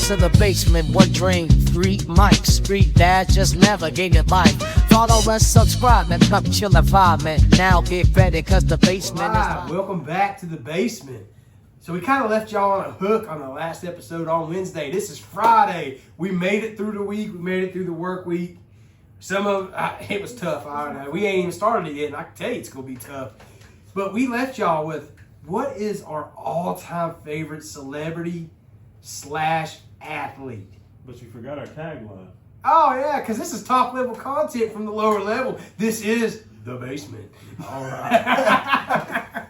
to the basement, one dream, 3 mics, street dad just navigated life. Follow and subscribe and come chill and vibe, man. Now get ready, cause the basement is... Welcome back to the basement. So we kind of left y'all on a hook on the last episode on Wednesday. This is Friday. We made it through the week. We made it through the work week. It was tough. I don't know. We ain't even started it yet, and I can tell you it's going to be tough. But we left y'all with, what is our all-time favorite celebrity / athlete? But you forgot our tagline. Oh, yeah, because this is top-level content from the lower level. This is the basement. All right.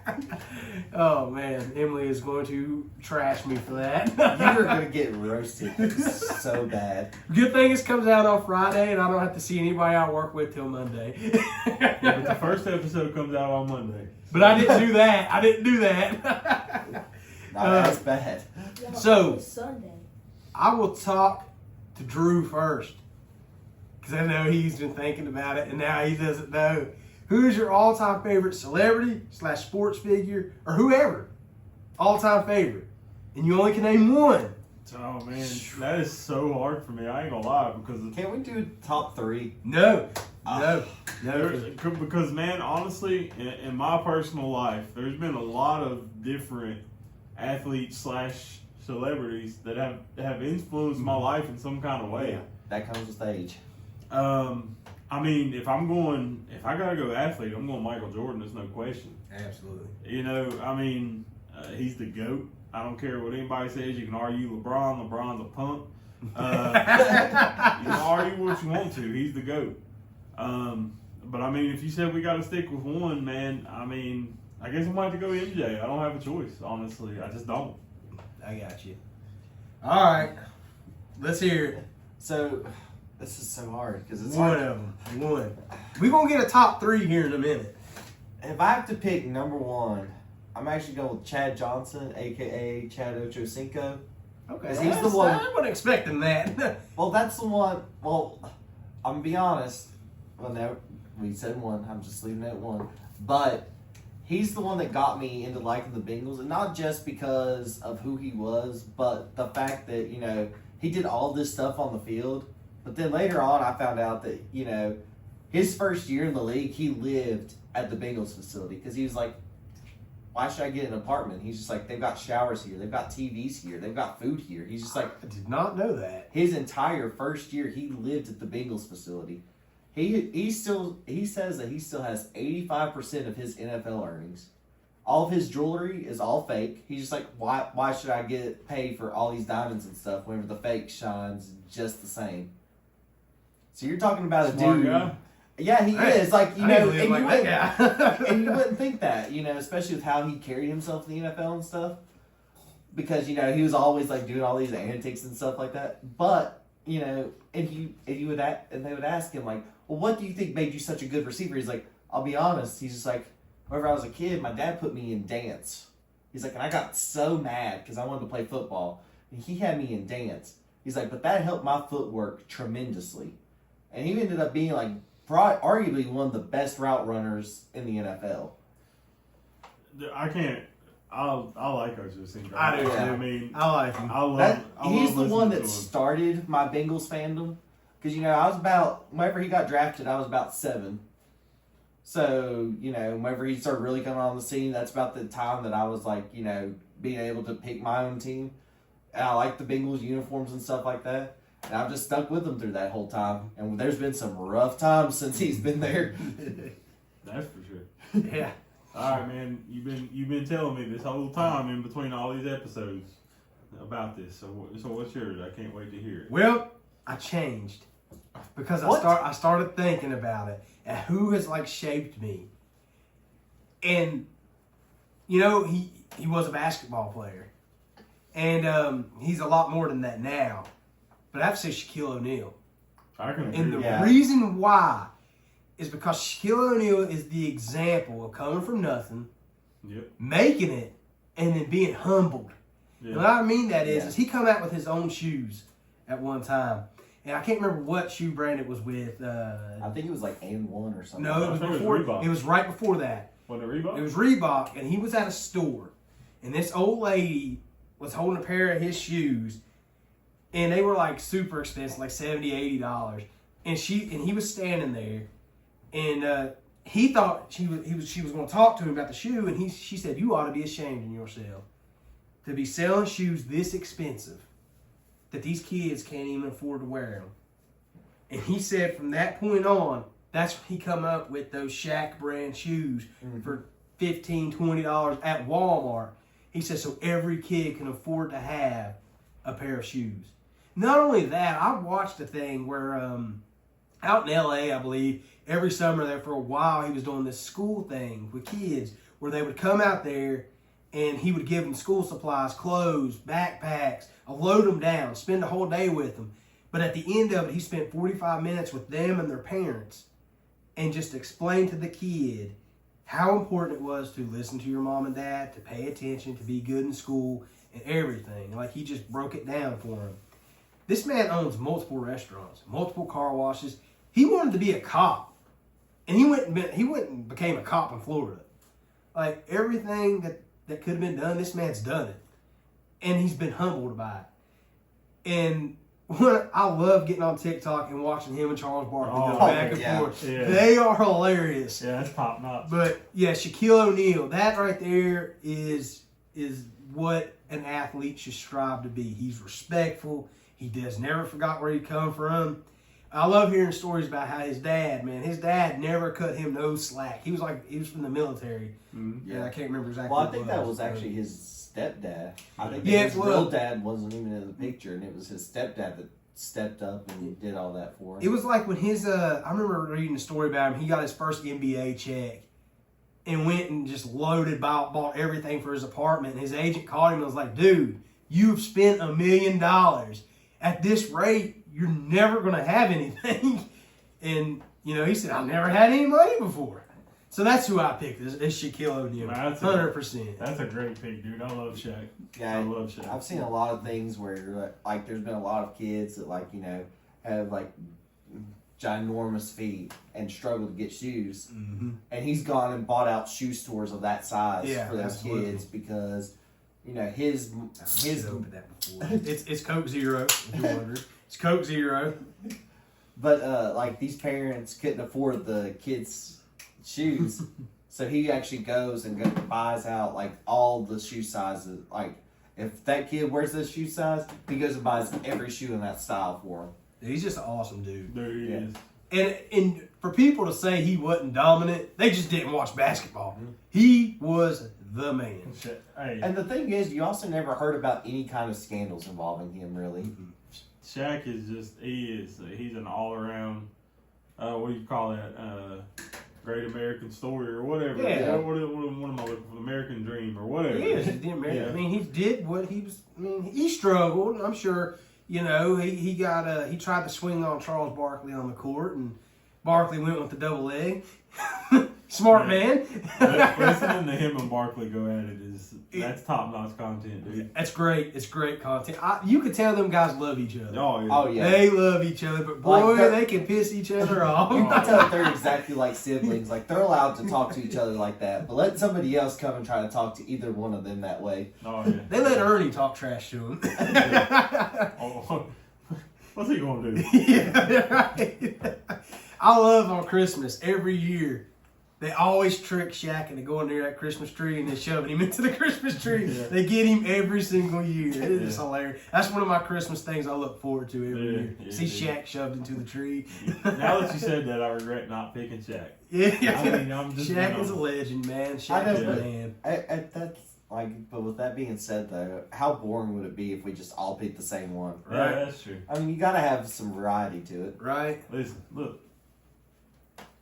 Oh, man. Emily is going to trash me for that. You're going to get roasted so bad. Good thing this comes out on Friday, and I don't have to see anybody I work with till Monday. Yeah, but the first episode comes out on Monday. But I didn't do that. That's bad. So, Sunday. I will talk to Drew first, because I know he's been thinking about it, and now he doesn't know. Who is your all-time favorite celebrity / sports figure, or whoever? All-time favorite. And you only can name one. Oh, man. That is so hard for me. I ain't going to lie. Because Can't we do top 3? No. Because, man, honestly, in my personal life, there's been a lot of different athletes / celebrities that have influenced my life in some kind of way. Yeah, that comes with age. I mean, if I gotta go athlete, I'm going Michael Jordan. There's no question. Absolutely. You know, I mean, he's the GOAT. I don't care what anybody says. You can argue LeBron. LeBron's a punk. You can argue what you want to. He's the GOAT. But I mean, if you said we got to stick with one, man, I mean, I guess I might have to go MJ. I don't have a choice, honestly. I just don't. I got you. All right. Let's hear it. So, this is so hard because it's One hard. of them. One. We're going to get a top 3 here in a minute. If I have to pick number 1, I'm actually going with Chad Johnson, a.k.a. Chad Ochocinco. Okay. He's the one. I wasn't expecting that. Well, that's the one. Well, I'm going to be honest. Well, no, we said 1. I'm just leaving it at 1. But he's the one that got me into liking the Bengals. And not just because of who he was, but the fact that, you know, he did all this stuff on the field. But then later on, I found out that, you know, his first year in the league, he lived at the Bengals facility because he was like, why should I get an apartment? He's just like, they've got showers here. They've got TVs here. They've got food here. He's just like, I did not know that. his entire first year, he lived at the Bengals facility. He says that he still has 85% of his NFL earnings. All of his jewelry is all fake. He's just like, why should I get paid for all these diamonds and stuff whenever the fake shines just the same? So you're talking about Smart a dude. guy. Yeah, he is. Like, you I know, didn't live like that guy. and you wouldn't think that, you know, especially with how he carried himself in the NFL and stuff. Because, you know, he was always like doing all these antics and stuff like that. But, you know, and they would ask him like, well, what do you think made you such a good receiver? He's like, I'll be honest. He's just like, whenever I was a kid, my dad put me in dance. He's like, and I got so mad because I wanted to play football. And he had me in dance. He's like, but that helped my footwork tremendously. And he ended up being like arguably one of the best route runners in the NFL. I can't. I like Ochocinco. I do, too. I mean, I like him. I love. He's the one that listening to him. started my Bengals fandom. Because, you know, whenever he got drafted, I was about 7. So, you know, whenever he started really coming on the scene, that's about the time that I was like, you know, being able to pick my own team. And I like the Bengals uniforms and stuff like that. And I've just stuck with him through that whole time. And there's been some rough times since he's been there. That's for sure. Yeah. All right, man. You've been telling me this whole time in between all these episodes about this. So what's yours? I can't wait to hear it. Well, I changed because What? I started thinking about it and who has like shaped me. And you know, he was a basketball player, and he's a lot more than that now. But I have to say Shaquille O'Neal. I can agree. And the with Yeah. reason why is because Shaquille O'Neal is the example of coming from nothing, that. Yep. making it, and then being humbled. Yeah. And what I mean that is Yeah. he come out with his own shoes at one time. And I can't remember what shoe brand it was with. I think it was like AN1 or something. No, it was I think it was before. Reebok. It was right before that. Wasn't it Reebok? It was Reebok, and he was at a store, and this old lady was holding a pair of his shoes, and they were like super expensive, like $70-$80. And he was standing there, and he thought she was going to talk to him about the shoe, and she said, "You ought to be ashamed of yourself to be selling shoes this expensive that these kids can't even afford to wear them." And he said from that point on, that's when he come up with those Shaq brand shoes for $15, $20 at Walmart. He said so every kid can afford to have a pair of shoes. Not only that, I watched a thing where out in LA, I believe, every summer there for a while, he was doing this school thing with kids where they would come out there and he would give them school supplies, clothes, backpacks, load them down, spend the whole day with them. But at the end of it, he spent 45 minutes with them and their parents and just explained to the kid how important it was to listen to your mom and dad, to pay attention, to be good in school, and everything. Like, he just broke it down for him. This man owns multiple restaurants, multiple car washes. He wanted to be a cop, and he went and became a cop in Florida. Like, everything that could have been done, this man's done it, and he's been humbled by it. And I love getting on TikTok and watching him and Charles Barkley go back and forth. Yeah. They are hilarious. Yeah, that's top notch. But yeah, Shaquille O'Neal, that right there is what an athlete should strive to be. He's respectful. He never forgot where he come from. I love hearing stories about how his dad never cut him no slack. He was from the military. Mm-hmm. Yeah, I can't remember exactly. Well, I what think it that was actually his stepdad. I think Yeah, his it was. real dad wasn't even in the picture, and it was his stepdad that stepped up and did all that for him. It was like when I remember reading a story about him. He got his first NBA check and went and just bought everything for his apartment. And his agent called him and was like, "Dude, you've spent $1 million. At this rate, you're never going to have anything." And, he said, "I've never had any money before." So that's who I picked is Shaquille O'Neal. 100%. That's a great pick, dude. I love Shaq. Yeah, I love Shaq. I've seen a lot of things where, like, there's been a lot of kids that, like, have, like, ginormous feet and struggle to get shoes. Mm-hmm. And he's gone and bought out shoe stores of that size for those absolutely. kids because, his opened that before. It's Coke Zero, if you're wondering. It's Coke Zero. But, like, these parents couldn't afford the kids' shoes. So he actually goes and buys out, like, all the shoe sizes. Like, if that kid wears this shoe size, he goes and buys every shoe in that style for him. He's just an awesome dude. There he is. And for people to say he wasn't dominant, they just didn't watch basketball. He was the man. Hey, And the thing is, you also never heard about any kind of scandals involving him, really. Shaq is he's an all-around, what do you call that, great American story or whatever. Yeah. What am I looking for? American dream or whatever. He is. He didn't marry. Yeah. I mean, he did what he was. I mean, he struggled. I'm sure. He tried to swing on Charles Barkley on the court, and Barkley went with the double leg. Smart man. Listening to him and Barkley go at that's top-notch content, dude. That's great. It's great content. You could tell them guys love each other. Oh, yeah. Oh, yeah. They love each other, but boy, they can piss each other off. You can tell they're exactly like siblings. Like, they're allowed to talk to each other like that. But let somebody else come and try to talk to either one of them that way. Oh, yeah. They let Ernie talk trash to him. Oh, what's he going to do? Yeah, right. I love on Christmas every year. They always trick Shaq into going near that Christmas tree and then shoving him into the Christmas tree. Yeah. They get him every single year. It is Yeah. hilarious. That's one of my Christmas things I look forward to every Yeah, year. yeah, See yeah. Shaq shoved into the tree. Now that you said that, I regret not picking Shaq. Yeah, I mean, I'm just, Shaq is a legend, man. I Shaq know, is a but- man. That's like, but with that being said, though, how boring would it be if we just all picked the same one? Right. Yeah, that's true. I mean, you gotta have some variety to it. Right? Listen, look.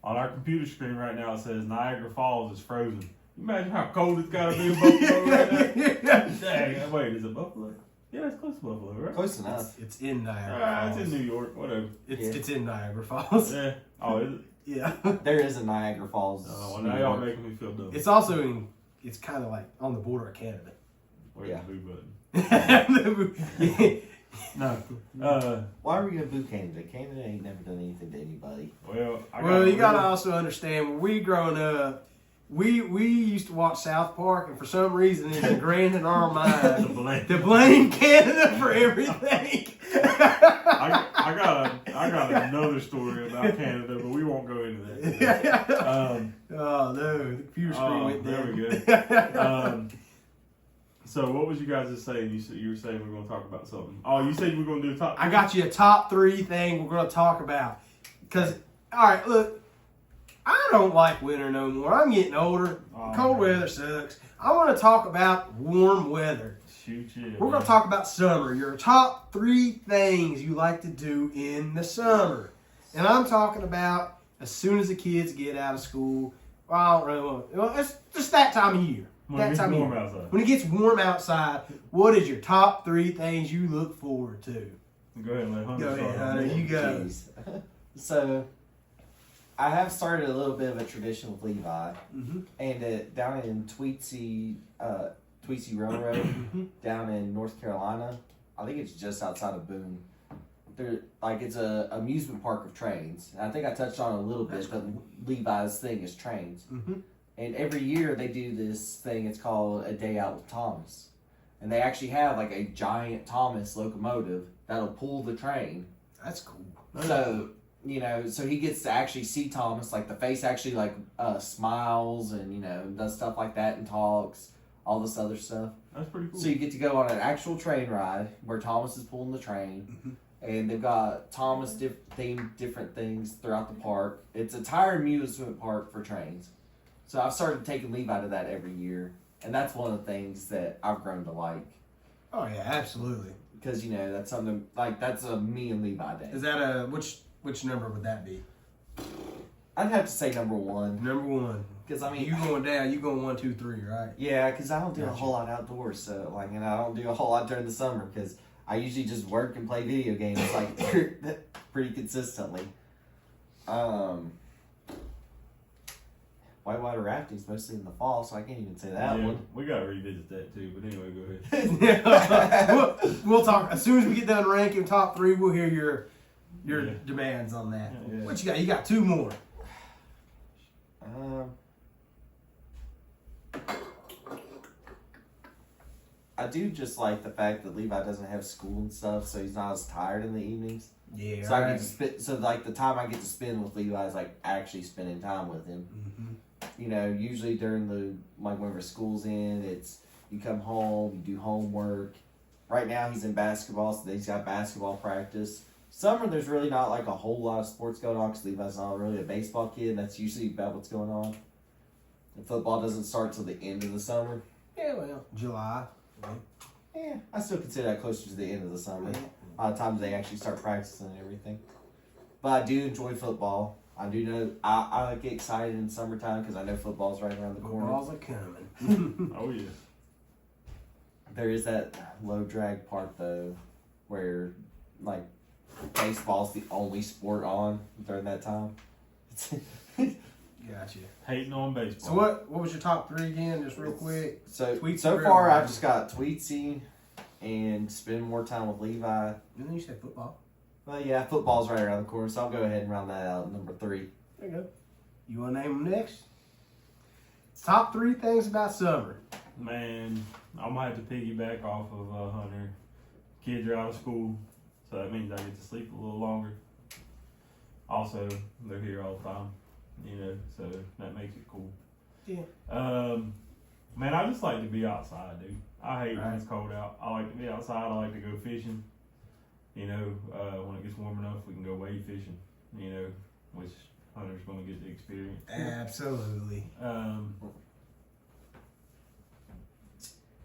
On our computer screen right now, it says Niagara Falls is frozen. You imagine how cold it's got to be in Buffalo right now? Dang, wait, is it Buffalo? Yeah, it's close to Buffalo, right? Close enough. It's in Niagara Ah, Falls. it's in New York, whatever. It's in Niagara Falls. Yeah. Oh, is it? Yeah. There is a Niagara Falls. Oh, well, New now y'all York. making me feel dumb. It's also it's kind of like on the border of Canada. Where's Yeah. the blue button? Yeah. No. Why are we gonna boo Canada? Canada ain't never done anything to anybody. Well, Well, you gotta also understand when we growing up, we used to watch South Park, and for some reason it's ingrained in our mind blame. to blame Canada for everything. I got another story about Canada, but we won't go into that. Oh no, the computer screen went there down. we go. So what was you guys just saying? You were saying we're going to talk about something. Oh, you said you were going to do a top. I got you a top 3 thing we're going to talk about. Because, all right, look, I don't like winter no more. I'm getting older. Oh, Cold man. weather sucks. I want to talk about warm weather. Shoot you. We're going to talk about summer. Your top 3 things you like to do in the summer. And I'm talking about as soon as the kids get out of school. Well, I don't really want to. Well, it's just that time of year. When it gets time of warm year. outside. When it gets warm outside, what is your top 3 things you look forward to? Go ahead and let Hunter Go ahead, start. Hunter. You go. Jeez. So, I have started a little bit of a tradition with Levi, Mm-hmm. and down in Tweetsy Railroad, down in North Carolina. I think it's just outside of Boone. It's a amusement park of trains. And I think I touched on it a little bit, but Levi's thing is trains. Mm-hmm. And every year they do this thing. It's called A Day Out with Thomas, and they actually have like a giant Thomas locomotive that'll pull the train. That's cool. So so he gets to actually see Thomas. Like the face actually smiles and does stuff like that and talks, all this other stuff. That's pretty cool. So you get to go on an actual train ride where Thomas is pulling the train, and they've got Thomas themed different things throughout the park. It's a tire amusement park for trains. So I've started taking Levi to that every year, and that's one of the things that I've grown to like. Oh yeah, absolutely. Because that's something that's a me and Levi day. Is that which number would that be? I'd have to say number 1. Number 1. Because I mean, You going down? You going 1, 2, 3, right? yeah, because I don't do a Gotcha. whole lot outdoors, so and I don't do a whole lot during the summer because I usually just work and play video games pretty consistently. Whitewater rafting is mostly in the fall, so I can't even say that one. We got to revisit that too. But anyway, go ahead. we'll talk as soon as we get done ranking top 3. We'll hear your Yeah. demands on that. Yeah. What you got? You got 2 more. I do just like the fact that Levi doesn't have school and stuff, so he's not as tired in the evenings. Yeah. So I get to spend. So the time I get to spend with Levi is actually spending time with him. Mm-hmm. Usually during whenever school's in, it's you come home, you do homework. Right now he's in basketball, so he's got basketball practice. Summer there's really not a whole lot of sports going on because Levi's not really a baseball kid. And that's usually about what's going on. And football doesn't start till the end of the summer. Yeah, well, July. Yeah, I still consider that closer to the end of the summer. A lot of times they actually start practicing and everything. But I do enjoy football. I do know I get excited in summertime because I know football's right around the corner. Footballs are coming. Oh yeah. There is that low drag part though, where baseball's the only sport on during that time. Gotcha. Hating on baseball. So what was your top 3 again, just real quick? So Tweetsy far Railroad. I've just got Tweetsy and spend more time with Levi. And then you said football. Well, yeah, football's right around the corner, so I'll go ahead and round that out at number 3. There you go. You want to name them next? Top 3 things about summer. Man, I'm gonna have to piggyback off of Hunter. Kids are out of school, so that means I get to sleep a little longer. Also, they're here all the time, so that makes it cool. Yeah. Man, I just like to be outside, dude. I hate when Right. it's cold out. I like to be outside. I like to go fishing. When it gets warm enough, we can go wade fishing. Which Hunter's gonna get the experience. Absolutely.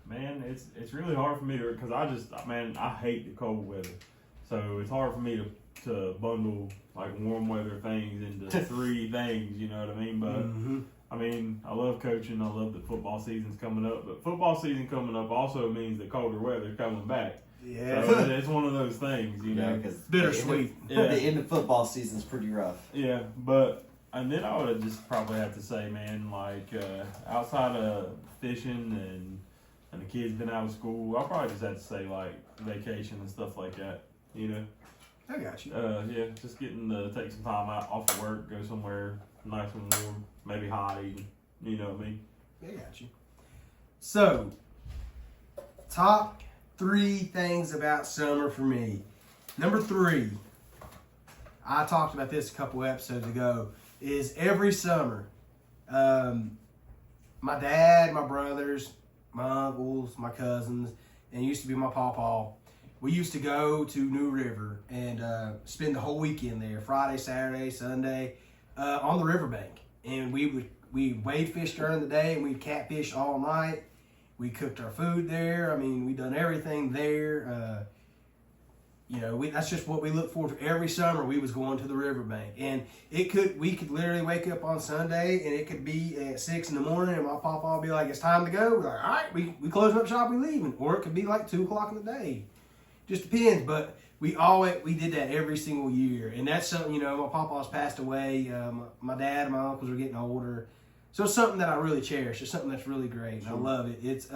Man, it's really hard for me to, because I hate the cold weather. So it's hard for me to bundle warm weather things into 3 things, you know what I mean? But I love coaching. I love that football season's coming up. But football season coming up also means that colder weather coming back. Yeah. So it's one of those things, Because Bittersweet. The end of football season's pretty rough. Yeah, but and then I would just probably have to say, man, outside of fishing and the kids been out of school, I'll probably just have to say vacation and stuff like that. I got you. Yeah, just getting to take some time out off of work, go somewhere nice and warm, maybe hot even. You know what I mean? I got you. So, top 3 things about summer for me. Number 3, I talked about this a couple episodes ago, is every summer, my dad, my brothers, my uncles, my cousins, and used to be my pawpaw, we used to go to New River and spend the whole weekend there, Friday, Saturday, Sunday, on the riverbank. And we wade fish during the day and we'd catfish all night. We cooked our food there. I mean, we done everything there. That's just what we look forward to every summer. We was going to the riverbank, and we could literally wake up on Sunday, and it could be at 6 in the morning, and my papa would be like, "It's time to go." We're like, "All right, we closing up shop, we leaving," or it could be like 2 o'clock in the day. Just depends, but we did that every single year, and that's something. My papa's passed away. My dad and my uncles are getting older, so it's something that I really cherish. It's something that's really great, and I love it. It's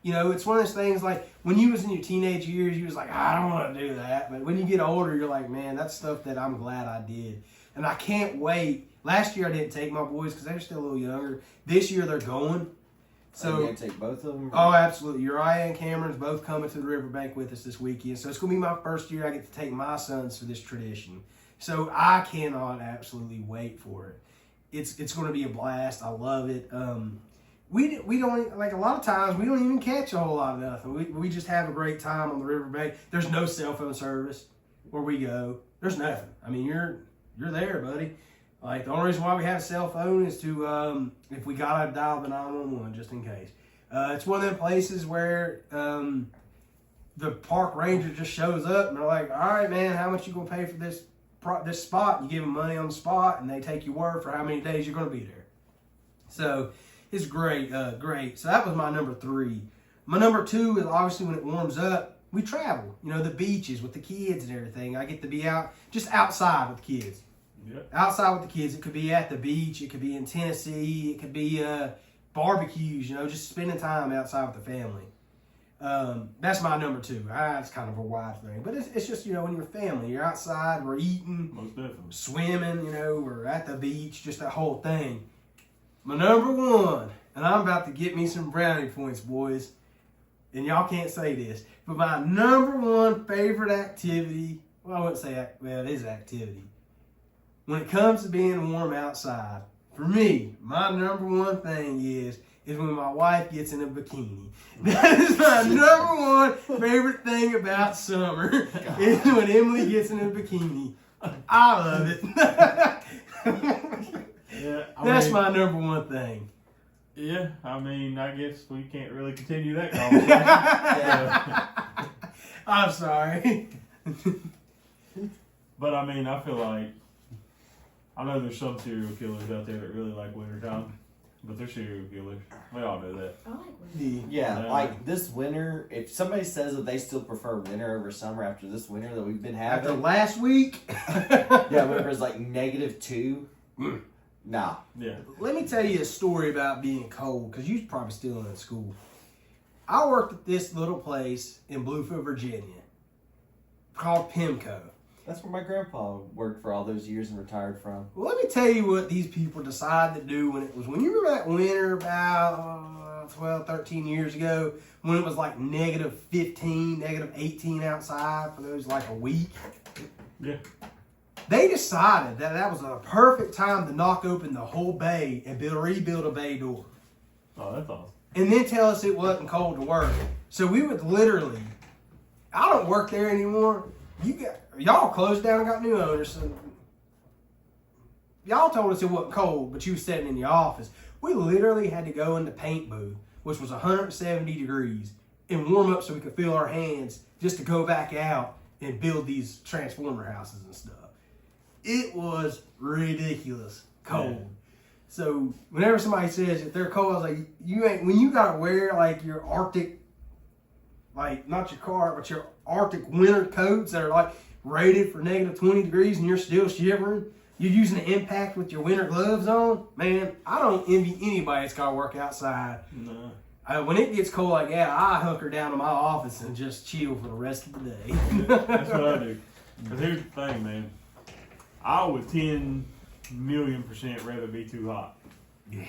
it's one of those things like when you was in your teenage years, you was like, I don't want to do that. But when you get older, you're like, man, that's stuff that I'm glad I did. And I can't wait. Last year I didn't take my boys because they're still a little younger. This year they're going. So you gonna take both of them? Oh, absolutely. Uriah and Cameron's both coming to the riverbank with us this weekend. So it's going to be my first year I get to take my sons for this tradition. So I cannot absolutely wait for it. It's going to be a blast. I love it. We don't, like, a lot of times we don't even catch a whole lot of nothing. We just have a great time on the riverbank. There's no cell phone service where we go. There's nothing. I mean, you're there, buddy. Like, the only reason why we have a cell phone is to, if we gotta dial the 911 just in case. It's one of them places where the park ranger just shows up and they're like, all right, man, how much you gonna pay for this spot? You give them money on the spot and they take your word for how many days you're gonna be there. So it's great, great. So that was my number 3. My number 2 is obviously when it warms up, we travel. The beaches with the kids and everything. I get to be just outside with the kids. Yep. Outside with the kids. It could be at the beach. It could be in Tennessee. It could be barbecues, just spending time outside with the family. That's my number 2. It's kind of a wide thing. But it's just, when you're family, you're outside, we're eating, Most definitely. swimming, we're at the beach, just that whole thing. My number 1, and I'm about to get me some brownie points, boys, and y'all can't say this, but my number 1 favorite activity, well, I wouldn't say, it is activity. When it comes to being warm outside, for me, my number 1 thing is when my wife gets in a bikini. That is my number 1 favorite thing about summer, is when Emily gets in a bikini. I love it. Yeah, That's my number 1 thing. Yeah, I guess we can't really continue that conversation. I'm sorry. But I feel like, I know there's some serial killers out there that really like wintertime, but they're serial killers. We all know that. I like winter. Yeah, Yeah. like this winter, if somebody says that they still prefer winter over summer after this winter that we've been After having, last week. yeah, whenever it's like -2, nah. Yeah. Let me tell you a story about being cold, because you're probably still in school. I worked at this little place in Bluefield, Virginia, called Pimco. That's where my grandpa worked for all those years and retired from. Well, let me tell you what these people decided to do when you remember that winter about 12, 13 years ago, when it was like -15, -18 outside for those like a week. Yeah. They decided that was a perfect time to knock open the whole bay and rebuild a bay door. Oh, that's awesome. And then tell us it wasn't cold to work. So we would literally, I don't work there anymore. Y'all closed down and got new owners. So y'all told us it wasn't cold, but you was sitting in the office. We literally had to go in the paint booth, which was 170 degrees, and warm up so we could feel our hands just to go back out and build these transformer houses and stuff. It was ridiculous cold. Yeah. So whenever somebody says if they're cold, I was like, when you gotta wear like your Arctic, like not your car, but your Arctic winter coats that are like rated for -20 degrees and you're still shivering, you're using an impact with your winter gloves on, man, I don't envy anybody that's gotta work outside. No. When it gets cold like that, I hunker down to my office and just chill for the rest of the day. That's what I do. Because here's the thing, man. I would 10,000,000% rather be too hot. Yeah.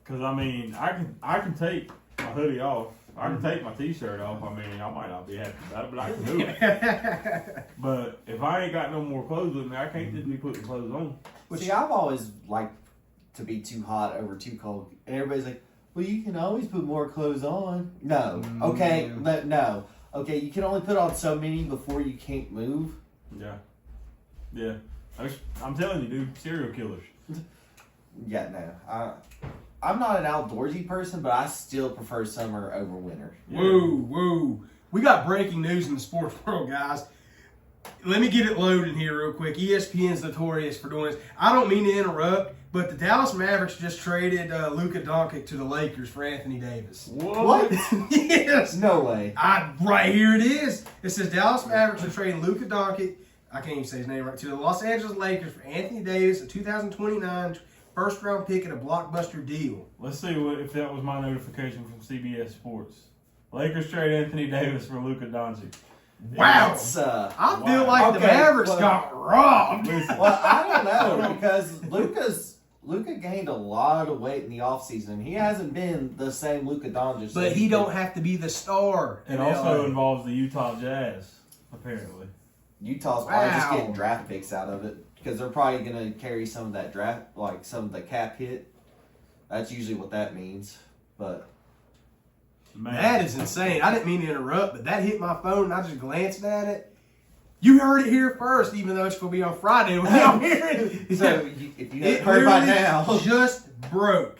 Because I can take my hoodie off I can take my T-shirt off. I mean, I might not be happy about it, but I can do it. But if I ain't got no more clothes with me, I can't just be putting clothes on. See, I've always liked to be too hot over too cold. And everybody's like, well, you can always put more clothes on. No. Okay. No. Okay, you can only put on so many before you can't move. Yeah. Yeah. I'm telling you, dude, serial killers. Yeah, no. I'm not an outdoorsy person, but I still prefer summer over winter. Yeah. Whoa. We got breaking news in the sports world, guys. Let me get it loaded here real quick. ESPN's notorious for doing this. I don't mean to interrupt, but the Dallas Mavericks just traded Luka Doncic to the Lakers for Anthony Davis. What? Yes. No way. Right here it is. It says Dallas Mavericks are trading Luka Doncic, I can't even say his name right, to the Los Angeles Lakers for Anthony Davis, a 2029 first-round pick and a blockbuster deal. Let's see if that was my notification from CBS Sports. Lakers trade Anthony Davis for Luka Doncic. Wow. That's, I feel like the Okay, Mavericks well- got robbed. Listen, well, I don't know because Luka gained a lot of weight in the offseason. He hasn't been the same Luka Doncic. But he don't have to be the star. it also involves the Utah Jazz, apparently. Utah's probably just Wow. getting draft picks out of it because they're probably going to carry some of that draft, like some of the cap hit. That's usually what that means. But Man. That is insane. I didn't mean to interrupt, but that hit my phone and I just glanced at it. You heard it here first, even though it's going to be on Friday when y'all hear it. so if you It haven't heard by literally now, just broke.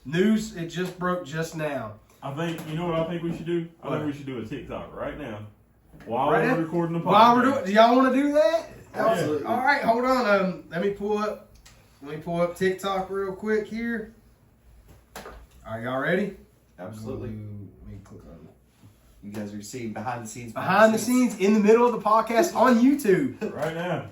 News, it just broke just now. I think, you know what I think we should do? I What? think we should do a TikTok right now. While Right we're now? recording the podcast. While we're doing, do y'all want to do that? Absolutely. All right, hold on. Let me pull up TikTok real quick here. Are y'all ready? absolutely. Let me click on You guys are seeing behind the scenes. behind the scenes in the middle of the podcast on YouTube. Right now.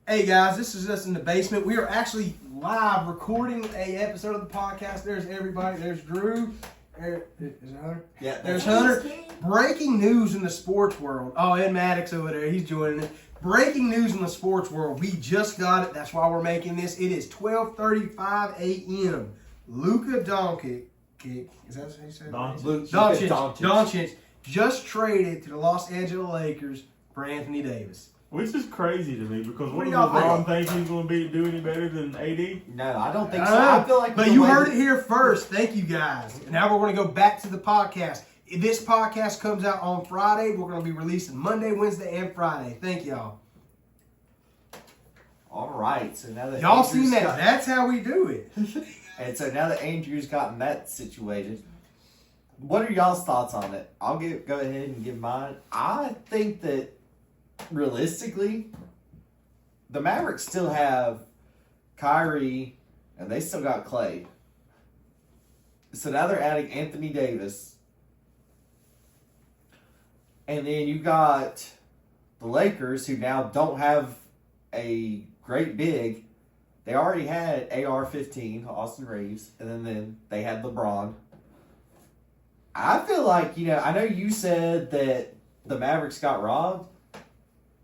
Hey guys, this is us in the basement. We are actually live recording a episode of the podcast. There's everybody. There's Drew. Is it Hunter? Yeah, There's Hunter. Breaking news in the sports world. Oh, and Maddox over there. He's joining it. Breaking news in the sports world. We just got it. That's why we're making this. It is 12:35 a.m. Luka Doncic. Is that what he said? Doncic. Doncic just traded to the Los Angeles Lakers for Anthony Davis. Which is crazy to me because What what do does y'all LeBron think? think he's going to do any better than AD? No, I don't think so. I feel like, but the you way heard that- it here first. Thank you guys. And now we're going to go back to the podcast. This podcast comes out on Friday. We're going to be releasing Monday, Wednesday, and Friday. Thank y'all. All right, so now that Y'all Andrew's seen that? got- That's how we do it. And so now that Andrew's gotten that situated, what are y'all's thoughts on it? I'll go ahead and give mine. I think that realistically, the Mavericks still have Kyrie and they still got Clay. So now they're adding Anthony Davis. And then you got the Lakers who now don't have a great big. They already had AR-15, Austin Reeves, and then they had LeBron. I feel like, I know you said that the Mavericks got robbed.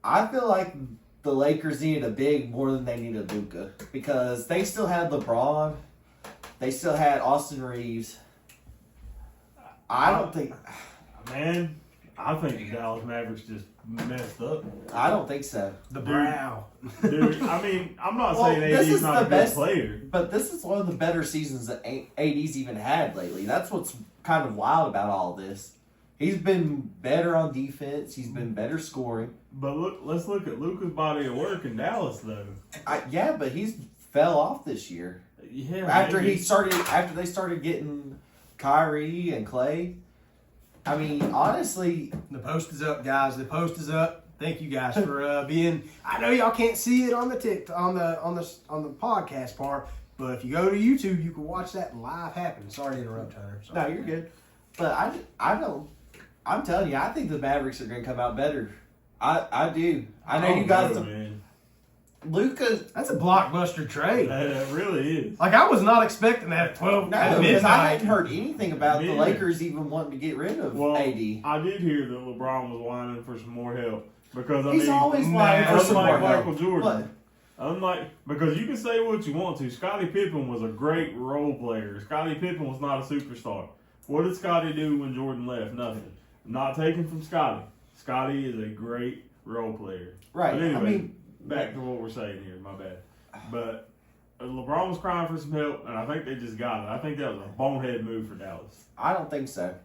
I feel like the Lakers needed a big more than they needed Luka because they still had LeBron. They still had Austin Reeves. I don't think... Man, I think the Dallas Mavericks just messed up. I don't think so. The brow. Dude, I mean, I'm not Well, saying this AD's is not the a good best- player. But this is one of the better seasons that AD's even had lately. That's what's kind of wild about all this. He's been better on defense. He's been better scoring. But let's look at Luka's body of work in Dallas, though. Yeah, but he's fell off this year. Yeah, After maybe. they started getting Kyrie and Clay. I mean, honestly, The post is up, guys. The post is up. Thank you guys for being. I know y'all can't see it on the on the podcast part, but if you go to YouTube, you can watch that live happen. Sorry to interrupt, Hunter. no, Sorry. you're good. But I don't. I'm telling you, I think the Mavericks are going to come out better. I do. I know Oh, you guys. no, man. Luka. That's a blockbuster trade. That really is. Like I was not expecting that at 12 No, at because I midnight. hadn't heard anything about the Yeah. Lakers even wanting to get rid of Well, AD. I did hear that LeBron was whining for some more help because I He's mean, always whining for nah, some more unlike help. Michael Jordan, What? unlike because you can say what you want to, Scottie Pippen was a great role player. Scottie Pippen was not a superstar. What did Scotty do when Jordan left? Nothing. Not taken from Scotty. Scotty is a great role player. Right. But anyway, I mean, back to what we're saying here. My bad. But LeBron was crying for some help, and I think they just got it. I think that was a bonehead move for Dallas. I don't think so.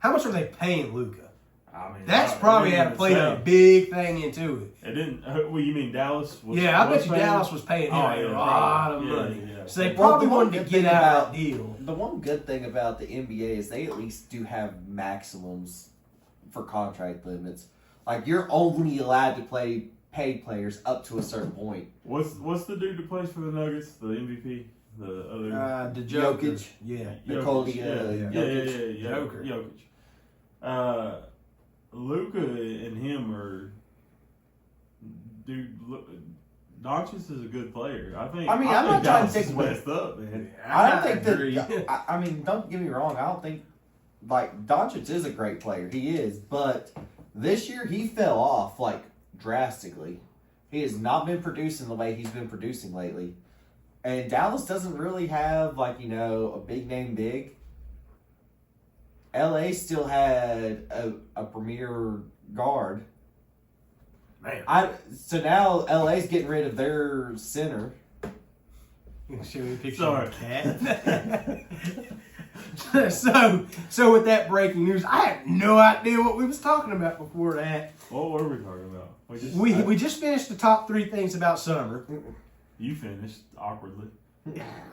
How much are they paying Luka? I mean, That's it probably didn't had to even play a say. big thing into it. It didn't. Well, you mean Dallas? Was, Yeah, I bet was you paying? Dallas was paying him Oh, a yeah, lot of probably. money. Yeah, yeah. So they Well, probably the one wanted to good get thing out about- of that deal. The one good thing about the NBA is they at least do have maximums for contract limits. Like, you're only allowed to play paid players up to a certain point. What's the dude that plays for the Nuggets? The MVP? The other The Joker. Jokic. Yeah. Nikola, Jokic, Jokic. Jokic. Luka and him are, dude. Doncic is a good player. I think. I mean, I I'm think not trying to Dallas take is away- messed up, man. I don't think agree. that. I mean, don't get me wrong. I don't think like Doncic is a great player. He is, but this year he fell off like drastically. He has not been producing the way he's been producing lately, and Dallas doesn't really have like a big name big. LA still had a premier guard. Man. So now LA's getting rid of their center. You can show me a picture Sorry. of a cat. so with that breaking news, I had no idea what we was talking about before that. What were we talking about? We just finished the top 3 things about summer. You finished awkwardly.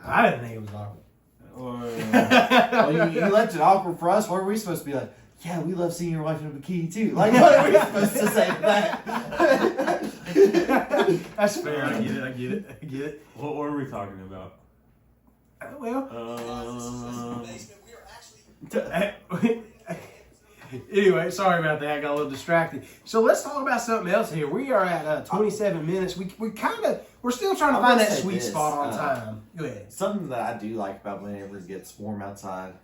I didn't think it was awkward. Well, you left it awkward for us. What were we supposed to be like? Yeah, we love seeing your wife in a bikini too. Like, what are we supposed to say to that? That's fair. I get it. What were we talking about? Well, anyway, sorry about that. I got a little distracted. So let's talk about something else here. We are at 27 minutes. We're still trying to I find will that say sweet this, spot on time. Go ahead. Something that I do like about whenever it gets warm outside,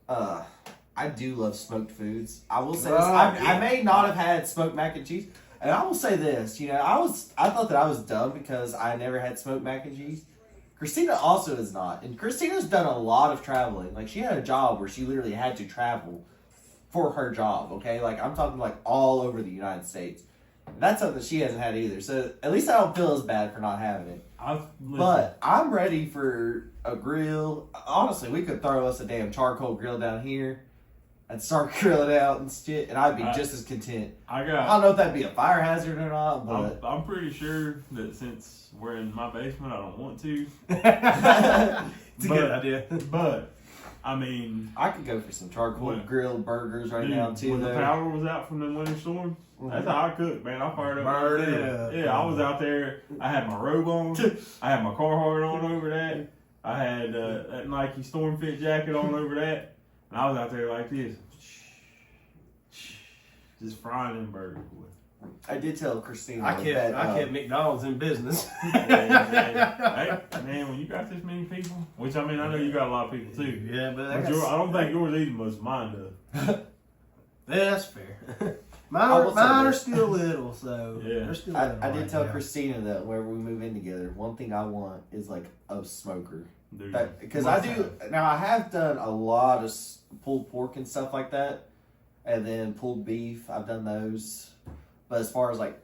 I do love smoked foods. I will say this. I may not have had smoked mac and cheese. And I will say this, I thought that I was dumb because I never had smoked mac and cheese. Christina also is not. And Christina's done a lot of traveling. Like, she had a job where she literally had to travel for her job, okay? Like, I'm talking like all over the United States. That's something that she hasn't had either. So at least I don't feel as bad for not having it. But I'm ready for a grill. Honestly, we could throw us a damn charcoal grill down here and start grilling out and shit, and I'd be just as content. I don't know if that'd be a fire hazard or not, but I'm pretty sure that since we're in my basement, I don't want to. It's a good idea. But I mean, I could go for some charcoal grilled burgers right dude, now too. when the power was out from the winter storm, that's how I cooked, man. I fired up. Burn it up. Yeah, I was out there. I had my robe on. I had my Carhartt on over that. I had that Nike Storm Fit jacket on over that. And I was out there like this, just frying them burgers. I did tell Christina. I kept McDonald's in business. Hey, man, when you got this many people, which I mean, I know you got a lot of people too. Yeah, but I don't think yours eat as much as mine does. That's fair. I will say Mine are this. still little, so Yeah. they're still I little did right tell now. Christina that whenever we move in together, one thing I want is like a smoker. Dude, Because I do now. I have done a lot of pulled pork and stuff like that, and then pulled beef. I've done those, but as far as like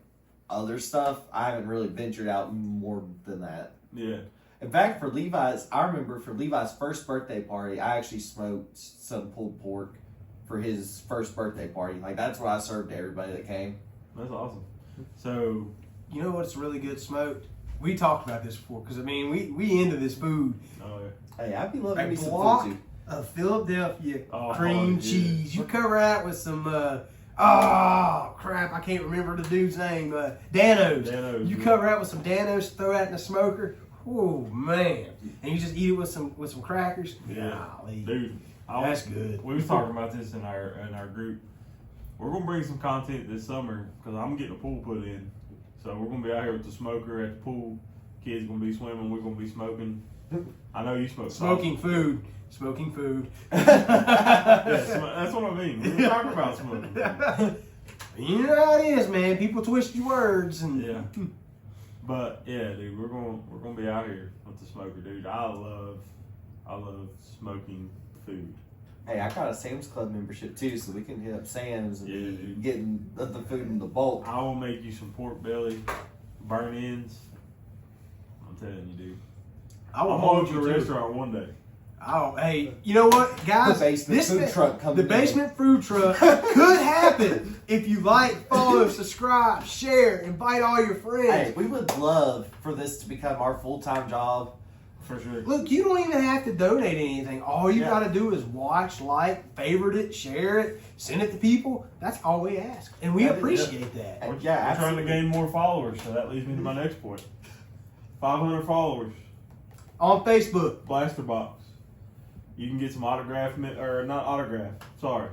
other stuff, I haven't really ventured out more than that. yeah. In fact, for Levi's, I remember for Levi's first birthday party, I actually smoked some pulled pork for his first birthday party. Like, that's what I served to everybody that came. That's awesome. So, You know what's really good smoked? We talked about this before because I mean we into this food. oh yeah. Hey, I'd be loving A me some block food too. of Philadelphia Oh, cream yeah. cheese. You cover that with some oh crap, I can't remember the dude's name. Danos. Danos, You yeah. cover that with some Danos, throw that in the smoker. Oh man, and you just eat it with some crackers. Yeah. Golly. Dude, That's good. We was talking about this in our group. We're gonna bring some content this summer because I'm getting a pool put in. So we're gonna be out here with the smoker at the pool. Kids gonna be swimming. We're gonna be smoking. I know you smoke. Smoking food. Smoking food. Yeah, that's what I mean. We're talking about smoking. You know how it is, man. People twist your words and Yeah. But yeah, dude, we're gonna be out here with the smoker, dude. I love smoking food. Hey, I got a Sam's Club membership too, so we can hit up Sam's and Yeah, be dude. getting the food in the bulk. I will make you some pork belly, burn ends. I'm telling you, dude. I will I'm hold going to you a to it. restaurant one day. Oh, hey, you know what, guys? The basement food truck coming The in. basement food truck could happen if you like, follow, subscribe, share, invite all your friends. Hey, we would love for this to become our full-time job. For sure. Look, you don't even have to donate anything. All you Yeah. got to do is watch, like, favorite it, share it, send it to people. That's all we ask, and we That is it. appreciate that. And We're yeah, trying to absolutely. gain more followers, so that leads me to my next point. 500 followers. On Facebook, Blaster box. You can get some autograph, or not autograph. Sorry.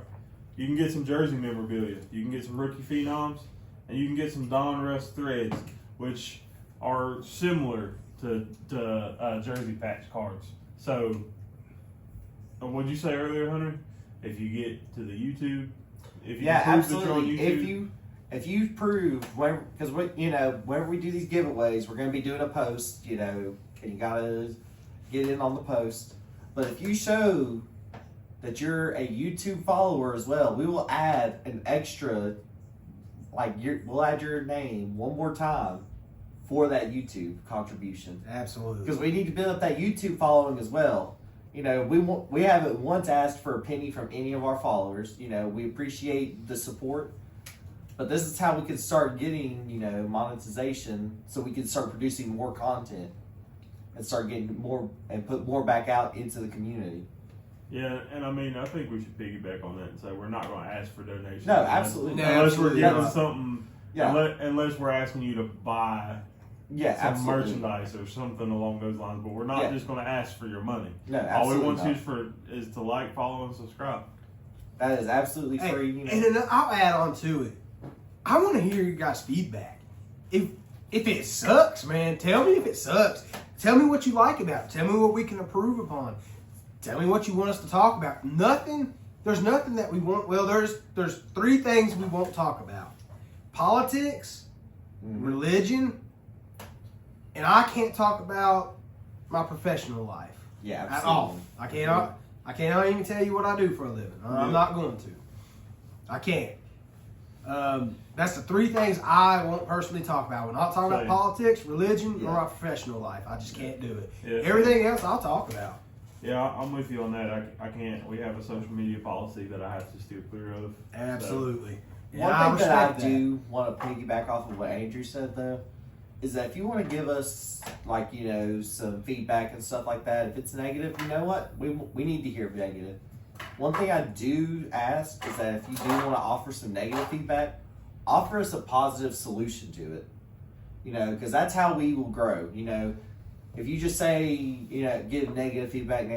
You can get some jersey memorabilia. You can get some rookie phenoms, and you can get some Don Russ threads, which are similar to jersey patch cards. So, what'd you say earlier, Hunter? If you get to the YouTube, if you Yeah, prove that you're on absolutely. YouTube, If you prove because whenever we do these giveaways, we're going to be doing a post. You know, and you gotta get in on the post. But if you show that you're a YouTube follower as well, we will add an extra, we'll add your name one more time for that YouTube contribution. absolutely. Because we need to build up that YouTube following as well. You know, we haven't once asked for a penny from any of our followers. You know, we appreciate the support, but this is how we can start getting, you know, monetization, so we can start producing more content and start getting more and put more back out into the community. yeah, and I mean, I think we should piggyback on that and say we're not going to ask for donations. No, absolutely. No, Unless we're absolutely getting not. something, Yeah, unless we're asking you to buy yeah, some absolutely. merchandise or something along those lines, but we're not Yeah. just going to ask for your money. No, All we absolutely want not. you is to like, follow, and subscribe. That is absolutely Hey, free. You know. and then I'll add on to it. I want to hear your guys' feedback. If it sucks, man, tell me if it sucks. Tell me what you like about it. Tell me what we can improve upon. Tell me what you want us to talk about. There's nothing that we want. Well, there's three things we won't talk about: politics, Mhm. religion, and I can't talk about my professional life Yeah, at absolutely. all. I cannot even tell you what I do for a living. I'm Yeah. not going to. I can't. That's the three things I won't personally talk about. When I talk about Same. politics, religion, or Yeah. my professional life, I just can't do it. Yeah. Everything else I'll talk about. Yeah, I'm with you on that. I can't. We have a social media policy that I have to steer clear of. Absolutely. And One I thing that I respect that. do want to piggyback off of what Andrew said, though, is that if you want to give us, like, you know, some feedback and stuff like that, if it's negative, you know what? We need to hear negative. One thing I do ask is that if you do want to offer some negative feedback, offer us a positive solution to it. You know, because that's how we will grow. You know, if you just say, you know, give negative feedback,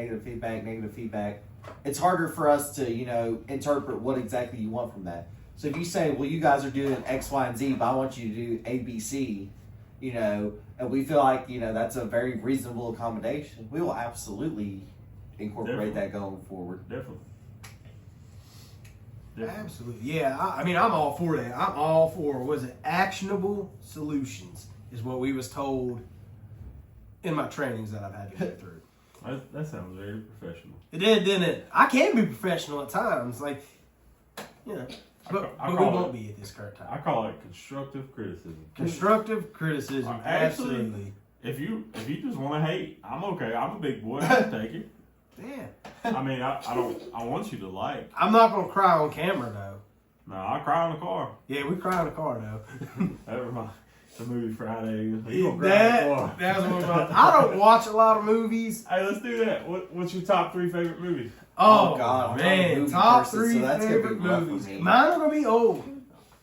it's harder for us to, you know, interpret what exactly you want from that. So if you say, well, you guys are doing X, Y, and Z, but I want you to do A, B, C, you know, and we feel like, you know, that's a very reasonable accommodation, we will absolutely incorporate that going forward. Definitely. Absolutely. Yeah, I mean, I'm all for that. I'm all for, was it actionable solutions is what we was told in my trainings that I've had to get through. That sounds very professional. It did, didn't it? I can be professional at times, like, you know, but I we call won't it- be at this current I time. call it constructive criticism. Constructive criticism, Actually- absolutely. If you just want to hate, I'm okay. I'm a big boy. I can take it. Damn. I mean, I want you to like. I'm not gonna cry on camera though. No, I cry in the car. Yeah, we cry in the car though. That reminds the movie Friday. You gonna cry in the car. That's what I don't watch a lot of movies. Hey, let's do that. What's your top 3 favorite movies? Oh, God, I'm not a man, movie top person, 3 so that's gonna be favorite rough for movies. me. Mine are gonna be old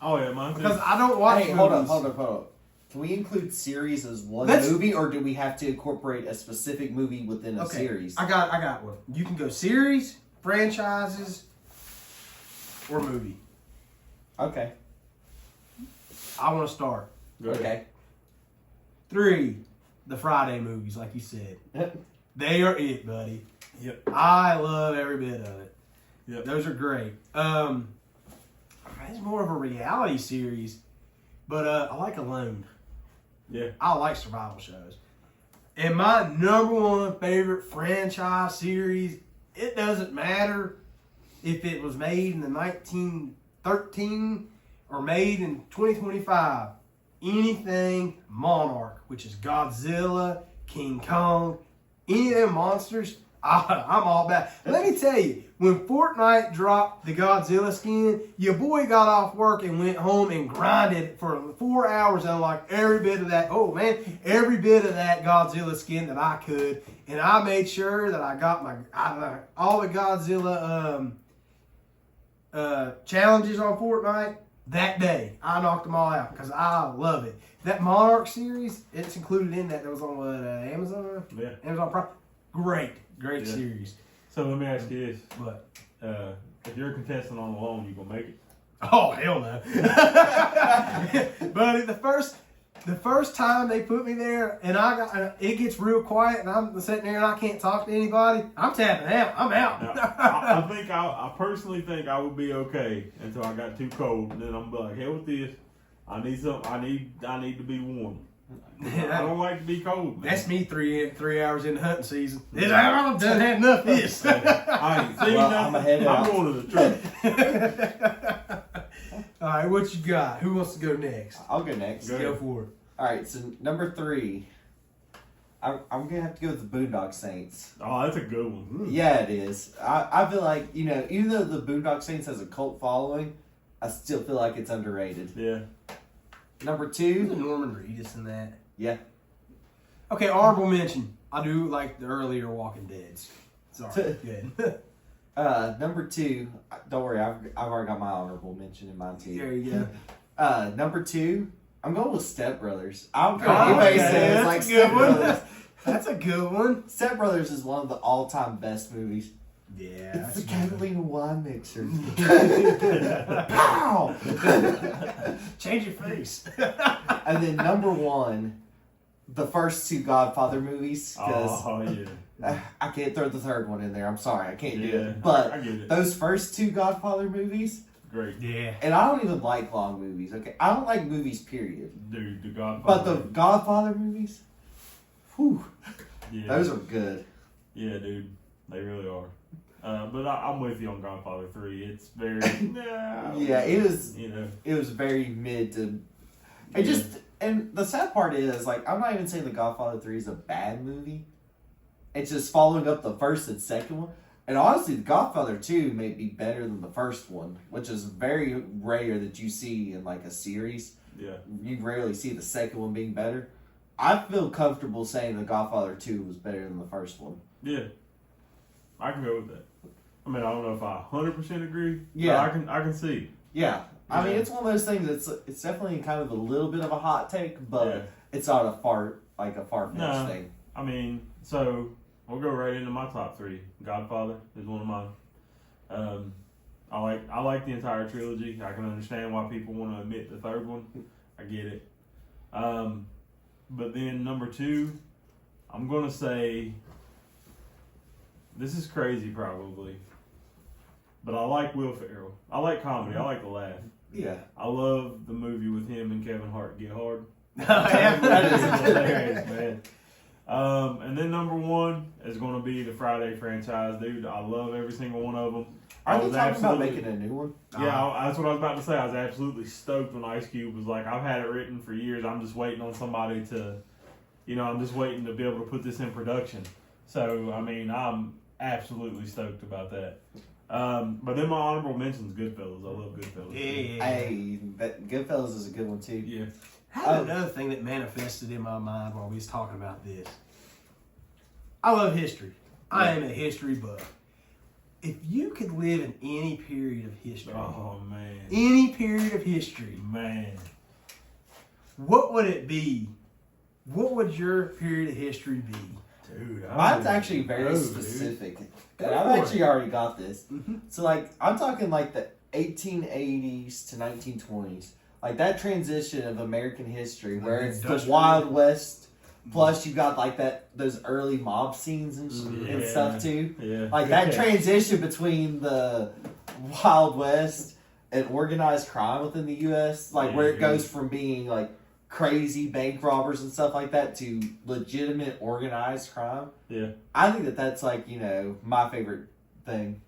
Oh yeah, mine too. because I don't watch Hey, movies. hold up. Can we include series as one Let's- movie, or do we have to incorporate a specific movie within a Okay, series? I got one. You can go series, franchises, or movie. Okay. I want to start. Go ahead. Okay. 3, the Friday movies, like you said. They are it, buddy. Yep. I love every bit of it. Yep. Those are great. It's more of a reality series, but I like Alone. Yeah. I like survival shows. And my number one favorite franchise series, it doesn't matter if it was made in the 1913 or made in 2025, anything Monarch, which is Godzilla, King Kong, any of them monsters, I'm all about. Let me tell you, when Fortnite dropped the Godzilla skin, your boy got off work and went home and grinded for 4 hours and unlocked every bit of that. Oh man, every bit of that Godzilla skin that I could, and I made sure that I got all the Godzilla challenges on Fortnite that day. I knocked them all out because I love it. That Monarch series, it's included in that. That was on Amazon. Yeah. Amazon Prime. Great Yeah. series. So let me ask you this: But if you're a contestant on the loan, you gonna make it? oh hell no, buddy. The first time they put me there, and it gets real quiet, and I'm sitting there and I can't talk to anybody. I'm tapping out. I'm out. Now, I personally think I would be okay until I got too cold, and then I'm like, hell with this. I need some. I need to be warm. I don't like to be cold. Man. That's me 3 hours into hunting season. I'm done had enough of this. I ain't seen Well, nothing. I'm headed out. I'm going to the truck. All right, what you got? Who wants to go next? I'll go next. Go Go for it. All right, so number 3, I'm gonna have to go with the Boondock Saints. Oh, that's a good one. Yeah, it is. I feel like, even though the Boondock Saints has a cult following, I still feel like it's underrated. Yeah. Number Who's 2, Norman Reedus in that? yeah. Okay, honorable mention. I do like the earlier Walking Deads. Sorry, good. Number 2, don't worry, I've already got my honorable mention in mind too. There you go. Number 2, I'm going with Step Brothers. I don't care Oh, what anybody okay, says, that's like a Step good one. Brothers. That's a good one. Step Brothers is one of the all-time best movies. Yeah, It's the that's good. Catalina wine mixer. Pow! Change your face. And then number 1, the first 2 Godfather movies, because Oh yeah. I can't throw the third one in there. I'm sorry, I can't do Yeah, it. But I get it. those first 2 Godfather movies, Great, Yeah. and I don't even like long movies. Okay, I don't like movies, period. dude. The Godfather. But the Godfather movies, whew, yeah. those are good. Yeah, dude. They really are. But I'm with you on Godfather 3. It's very. Yeah, it was. You know. It was very mid to. It just, and the sad part is, like, I'm not even saying The Godfather 3 is a bad movie. It's just following up the first and second one. And honestly, The Godfather 2 may be better than the first one, which is very rare that you see in, like, a series. Yeah. You rarely see the second one being better. I feel comfortable saying The Godfather 2 was better than the first one. Yeah. I can go with that. I mean, I don't know if I 100% agree. Yeah. But I can see. Yeah. I mean, Yeah. it's one of those things that's, it's definitely kind of a little bit of a hot take, but Yeah. it's not a far-fetched No. thing. I mean, so we'll go right into my top 3. Godfather is one of mine. I like the entire trilogy. I can understand why people want to admit the third one. I get it. But then number 2, I'm gonna say this is crazy probably, but I like Will Ferrell. I like comedy. I like to laugh. Yeah. I love the movie with him and Kevin Hart, Get Hard. That is hilarious, man. And then number 1 is going to be the Friday franchise, dude. I love every single one of them. Are they talking about making a new one? Yeah, that's what I was about to say. I was absolutely stoked when Ice Cube was like, I've had it written for years. I'm just waiting on somebody to, I'm just waiting to be able to put this in production. So, I mean, I'm absolutely stoked about that. But then my honorable mentions Goodfellas. I love Goodfellas. Yeah. Hey, that Goodfellas is a good one too. Yeah. I had another thing that manifested in my mind while we was talking about this. I love history. I am a history buff. If you could live in any period of history, Oh, man. any period of history, Man. what would it be? What would your period of history be? Dude. I Mine's don't actually very know, dude. specific. Go And for I've it. actually already got this. Mhm. So, like, I'm talking like the 1880s to 1920s. Like that transition of American history Like where the it's the industrial- Wild West, plus you got like those early mob scenes and, and Yeah. stuff too. Yeah. Like that transition between the Wild West and organized crime within the U.S., like where it Yeah. goes from being like crazy bank robbers and stuff like that to legitimate organized crime. Yeah. I think that's like, my favorite thing.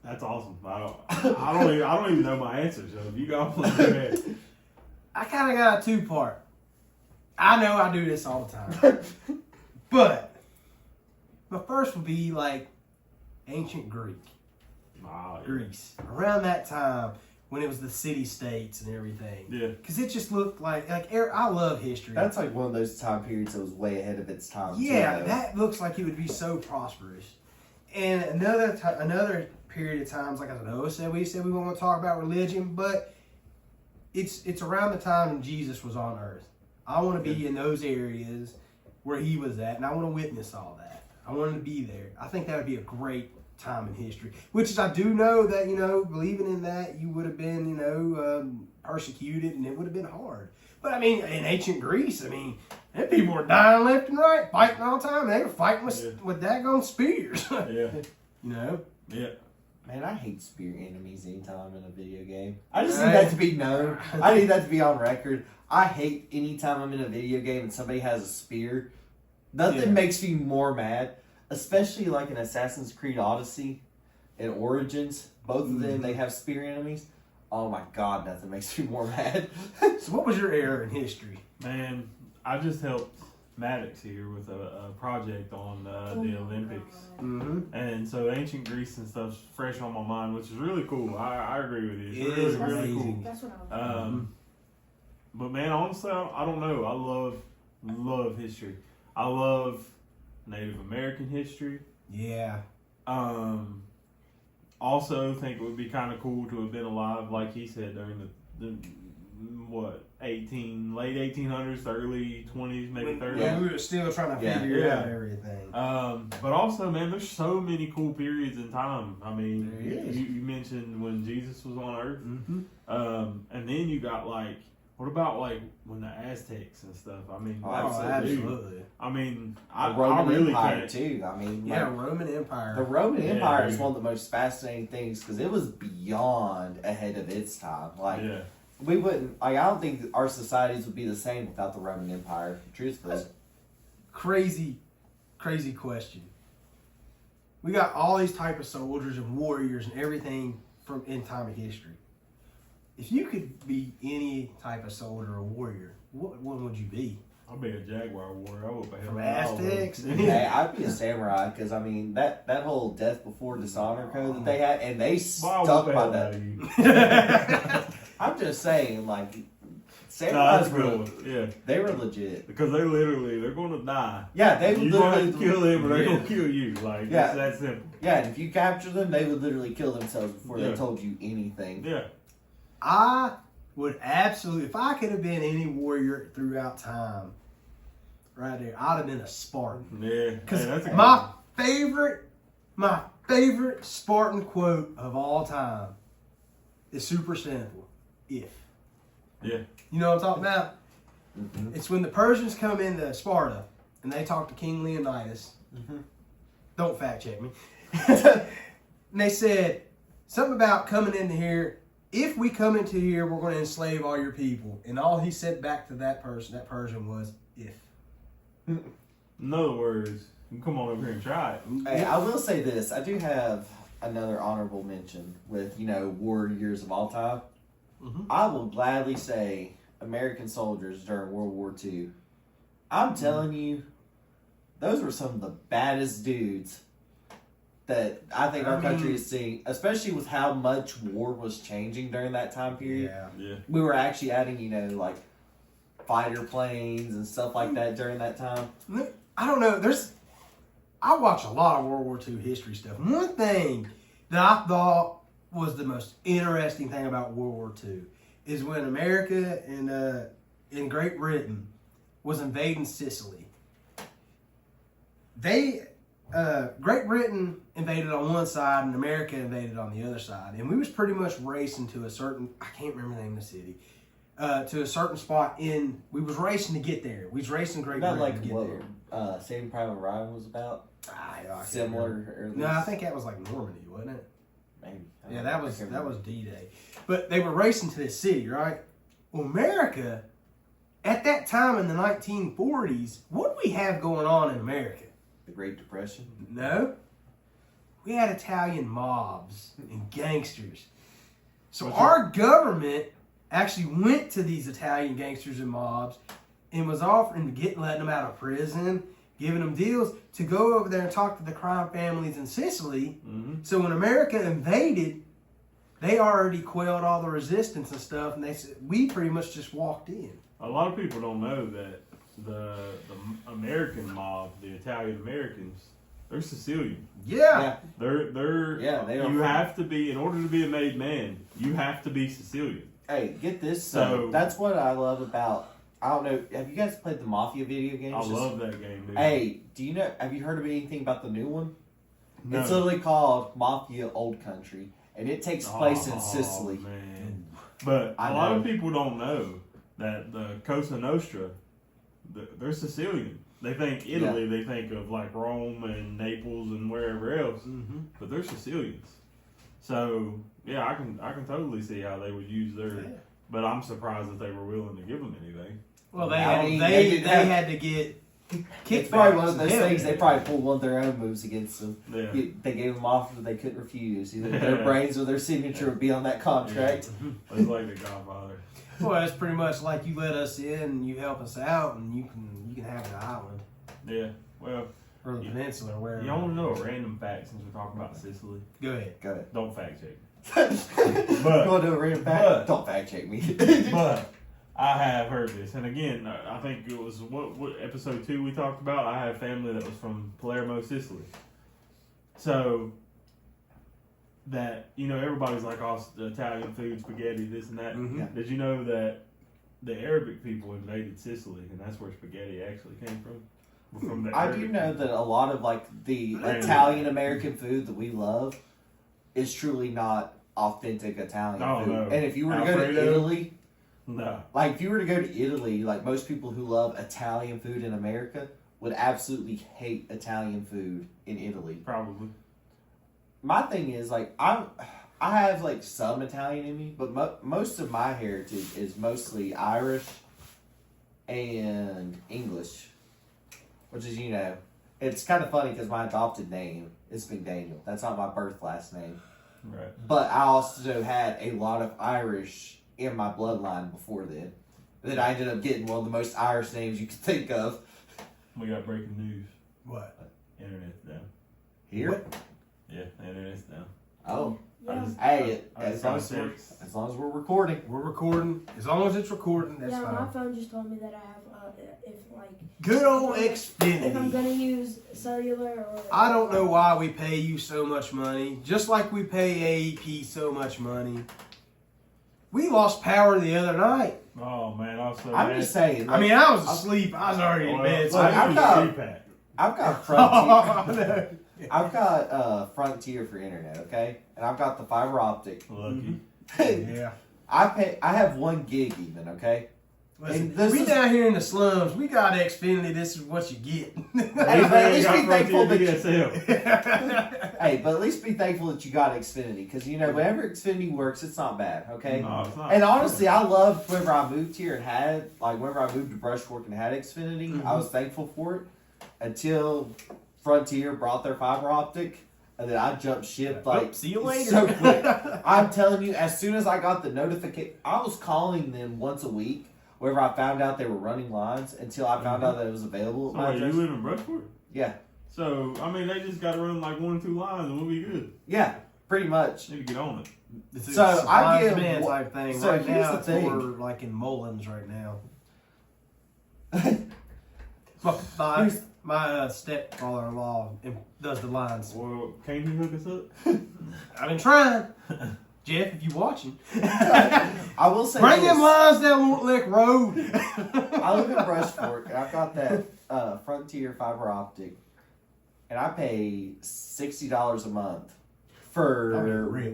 That's awesome. I don't even know my answer. So if you got one, go ahead. I kind of got a two-part. I know I do this all the time. But my first would be like ancient Greek. Wow, yeah. Greece. Around that time when it was the city-states and everything. Yeah. Because it just looked like I love history. That's like one of those time periods that was way ahead of its time. Yeah, too, that looks like it would be so prosperous. And another period of times, like I said, we said we want to talk about religion, but it's around the time when Jesus was on earth. I want to be in those areas where he was at, and I want to witness all that. I want to be there. I think that would be a great time in history. Which is, I do know that, believing in that, you would have been, persecuted, and it would have been hard. But I mean, in ancient Greece, them people were dying left and right, fighting all the time. They were fighting with daggone spears. Yeah. Yeah. Man, I hate spear enemies anytime in a video game. I just need that to be known. I need that to be on record. I hate anytime I'm in a video game and somebody has a spear. Nothing makes me more mad, especially like in Assassin's Creed Odyssey and Origins. Both of them, they have spear enemies. Oh my God, nothing makes me more mad. So what was your error in history? Man, I just helped Maddox here with a project on the Olympics. Mm-hmm. And so ancient Greece and stuff's fresh on my mind, which is really cool. I agree with you. It It's is really amazing. cool. That's what I was But man, honestly, I don't know. I love history. I love Native American history. Yeah. Also think it would be kind of cool to have been alive, like he said, during the late 1800s, early 20s, maybe 30s. When we were still trying to figure out everything. But also, man, there's so many cool periods in time. I mean, There is. you mentioned when Jesus was on Earth. Mm-hmm. And then you got what about when the Aztecs and stuff? I mean, Oh, absolutely. I mean, The I Roman really Empire can't. too. I mean, Yeah, like, Roman Empire. the Roman Yeah, Empire is dude. one of the most fascinating things because it was beyond ahead of its time. Like, Yeah. we wouldn't. Like, I don't think our societies would be the same without the Roman Empire. Truthfully, Crazy question. We got all these type of soldiers and warriors and everything from in time of history. If you could be any type of soldier or warrior, what one would you be? I'll be a Jaguar warrior. I would be From Aztecs? hey, I'd be a samurai because I mean that whole death before dishonor code that they had, and they stuck by that. I'm just saying, like, That's samurais cool. were Yeah. they were legit. Because they're going to die. Yeah, they would You're going literally to kill them or they're Yeah. going to kill you. Like, Yeah. it's that simple. Yeah, and if you capture them, they would literally kill themselves before Yeah. they told you anything. Yeah. I would absolutely, if I could have been any warrior throughout time, right there, I'd have been a Spartan. Yeah. Because Hey, that's a my favorite Spartan quote of all time is super simple. If. Yeah. You know what I'm talking about? Mm-hmm. It's when the Persians come into Sparta and they talk to King Leonidas. Mm-hmm. Don't fact check me. And they said something about coming into here. If we come into here, we're going to enslave all your people. And all he said back to that Persian was, if. In other words, you can come on over here and try it. Hey, I will say this. I do have another honorable mention with, warriors of all time. Mm-hmm. I will gladly say American soldiers during World War II. I'm telling you, those were some of the baddest dudes that I think our country is seeing, especially with how much war was changing during that time period. Yeah. Yeah. We were actually adding, like fighter planes and stuff like that during that time. I don't know. I watch a lot of World War II history stuff. One thing that I thought was the most interesting thing about World War II is when America and Great Britain was invading Sicily. Great Britain invaded on one side and America invaded on the other side, and we was pretty much racing to a certain, I can't remember the name of the city, to a certain spot we was racing to get there. We was racing Great Not Britain like to get what there. Saving Private Ryan was about. I can't Similar. remember. Or at No, I least- think that was like Normandy, wasn't it? maybe. I Yeah, don't that know. was I can't that was remember. D-Day. But they were racing to this city, right? Well, America, at that time in the 1940s, what do we have going on in America? The Great Depression. No. we had Italian mobs and gangsters. So our government actually went to these Italian gangsters and mobs and was offering to letting them out of prison, giving them deals to go over there and talk to the crime families in Sicily. Mm-hmm. So when America invaded, they already quelled all the resistance and stuff, and they said we pretty much just walked in. A lot of people don't know that the American mob, the Italian Americans, they're Sicilian. Yeah. They're Yeah, they are you from- have to be, in order to be a made man, you have to be Sicilian. Hey, get this. So- That's what I love about. I don't know. Have you guys played the Mafia video games? I love that game, dude. Hey, do you know? Have you heard of anything about the new one? No. It's literally called Mafia Old Country, and it takes place in Oh, Sicily. Man. But I a lot know. of people don't know that the Cosa Nostra, they're Sicilian. They think Italy, they think of like Rome and Naples and wherever else, Mm-hmm. but they're Sicilians. So yeah, I can totally see how they would use their. Yeah. But I'm surprised that they were willing to give them anything. Well, they I mean, they didn't they have- had to get kickbacks. It's probably one of those Yeah. things. They probably pulled one of their own moves against them. Yeah. They gave them offers they couldn't refuse. Either their brains or their signature would be on that contract. It's like the Godfather. Well, it's pretty much like you let us in, and you help us out, and you can have the island Yeah. Well, or the peninsula or wherever. you want to know a random fact since we're talking about Sicily? Go ahead. Go ahead. Don't fact check. You want to do a random fact? but- Don't fact check me. But I have heard this, and again, I think it was what episode 2 we talked about. I have family that was from Palermo, Sicily. So that everybody's like, oh, the Italian food, spaghetti, this and that. Mhm. Yeah. Did you know that the Arabic people invaded Sicily, and that's where spaghetti actually came from? We're from the I do Arabic know people. that a lot of like the Random. Italian American food that we love is truly not authentic Italian Oh, food. no. And if you were to go to Alfredo? Italy, No. like if you were to go to Italy, like most people who love Italian food in America would absolutely hate Italian food in Italy. Probably. My thing is like I have like some Italian in me, but most of my heritage is mostly Irish and English, which is it's kind of funny because my adopted name is McDaniel. That's not my birth last name, Right. but I also had a lot of Irish in my bloodline before then. Then I ended up getting one of the most Irish names you could think of. We got breaking news. What? Internet's down. Here? Yeah, the internet's down. Oh, I just- hey, I as just long got as, we're, text. as long as we're recording. We're recording. As long as it's recording, that's Yeah, my fine. phone just told me that I have, if like, Good old if I'm Xfinity. gonna use cellular or. I don't know why we pay you so much money, just like we pay AEP so much money. We lost power the other night. Oh man, I was so I'm mad. just saying. I mean, I was asleep. I was already in Well, bed. So well, I've you got- use CPAC. I've got Oh, Frontier. no. I've got Frontier for internet, okay, and I've got the fiber optic. Lucky. Yeah. I have 1 gig even, okay. Listen, And this we is- down here in the slums. We got Xfinity. This is what you get. Hey, but at least be thankful that you, DSL. hey, but at least be thankful that you got Xfinity because whenever Xfinity works, it's not bad, okay. No, it's not. And honestly, I loved whenever I moved here and had whenever I moved to Brushfork and had Xfinity, I was thankful for it until Frontier brought their fiber optic, and then I jumped ship like Oh, see you later. so quick. I'm telling you, as soon as I got the notification, I was calling them once a week. Whenever I found out they were running lines, until I found out that it was available. So at my wait, you address. live in Brushford? Yeah, So I mean, they just got to run like 1 or 2 lines, and we'll be good. yeah, pretty much. Need to get on it. It's a So, I supply and give- demand type thing. so right here's now, the it's thing. more like in Mullins right now. My stepfather-in-law does the lines. Well, can't you hook us up? I've been trying. Jeff, if you watching, I will say bring this. them lines down Won't Lick Road. I live in Brushfork, and I've got that Frontier fiber optic, and I pay $60 a month for I'm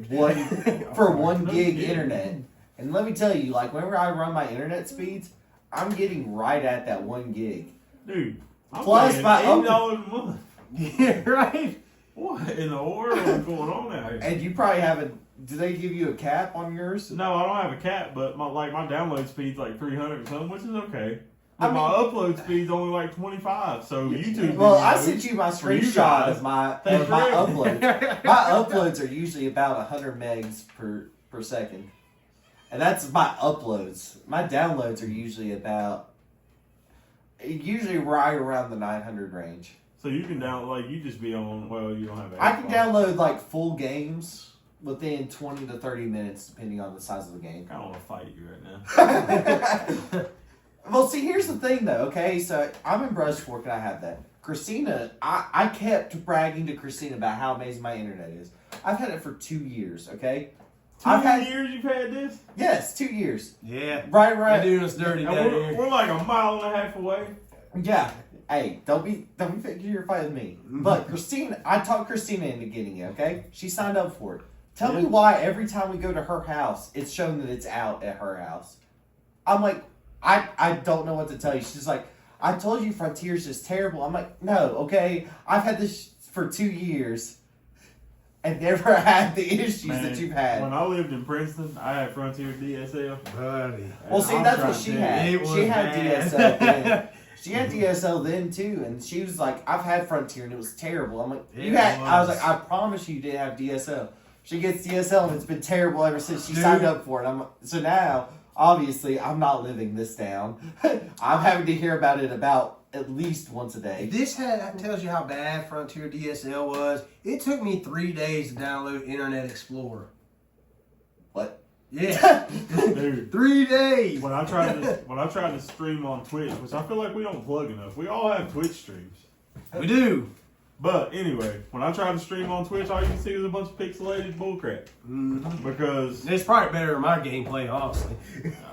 getting ripped. for 1 No gig kidding. internet. And let me tell you, like whenever I run my internet speeds, I'm getting right at that 1 gig. Dude, I'm Plus paying my $80 a month. Yeah, right. What in the world is going on out here? And you probably haven't. Do they give you a cap on yours? No, I don't have a cap, but my download speed's like 300 or something, which is okay. But my upload speed's only like 25, so YouTube. Well, I videos sent you my for you screenshot guys. of my Thanks for it. uploads. My uploads are usually about 100 megs per second, and that's my uploads. My downloads are usually right around the 900 range. So you can download, you just be on. Well, you don't have. I can Xbox. download like full games within 20 to 30 minutes, depending on the size of the game. I don't want to fight you right now. Well, see, here's the thing, though. Okay, so I'm in Brushfork and I have that. Christina, I kept bragging to Christina about how amazing my internet is. I've had it for 2 years. Okay, 2 years you've had this? Yes, 2 years. Yeah. Right. You're doing us dirty And down we're, here. we're like a mile and a half away. Yeah. Hey, don't be thinking you're fighting me. But Christina, I talked Christina into getting it. Okay, she signed up for it. Tell me why every time we go to her house, it's shown that it's out at her house. I'm like, I don't know what to tell you. She's like, I told you Frontier's is terrible. I'm like, no, okay. I've had this for 2 years and never had the issues that you've had. When I lived in Princeton, I had Frontier DSL. Buddy. Well, see, I'm that's trying what to she tell you. had. It was She had bad. DSL then. She had DSL then too, and she was like, I've had Frontier and it was terrible. I'm like, It you had, I was was. like, I promise you didn't have DSL. She gets DSL and it's been terrible ever since she Dude. signed up for it. So now, obviously, I'm not living this down. I'm having to hear about it about at least once a day. This tells you how bad Frontier DSL was. It took me 3 days to download Internet Explorer. What? Yeah. Dude. 3 days. When I tried to stream on Twitch, which I feel like we don't plug enough. We all have Twitch streams. We do. But anyway, when I tried to stream on Twitch, all you can see was a bunch of pixelated bullcrap. Mm-hmm. Because, It's probably better than my gameplay, honestly.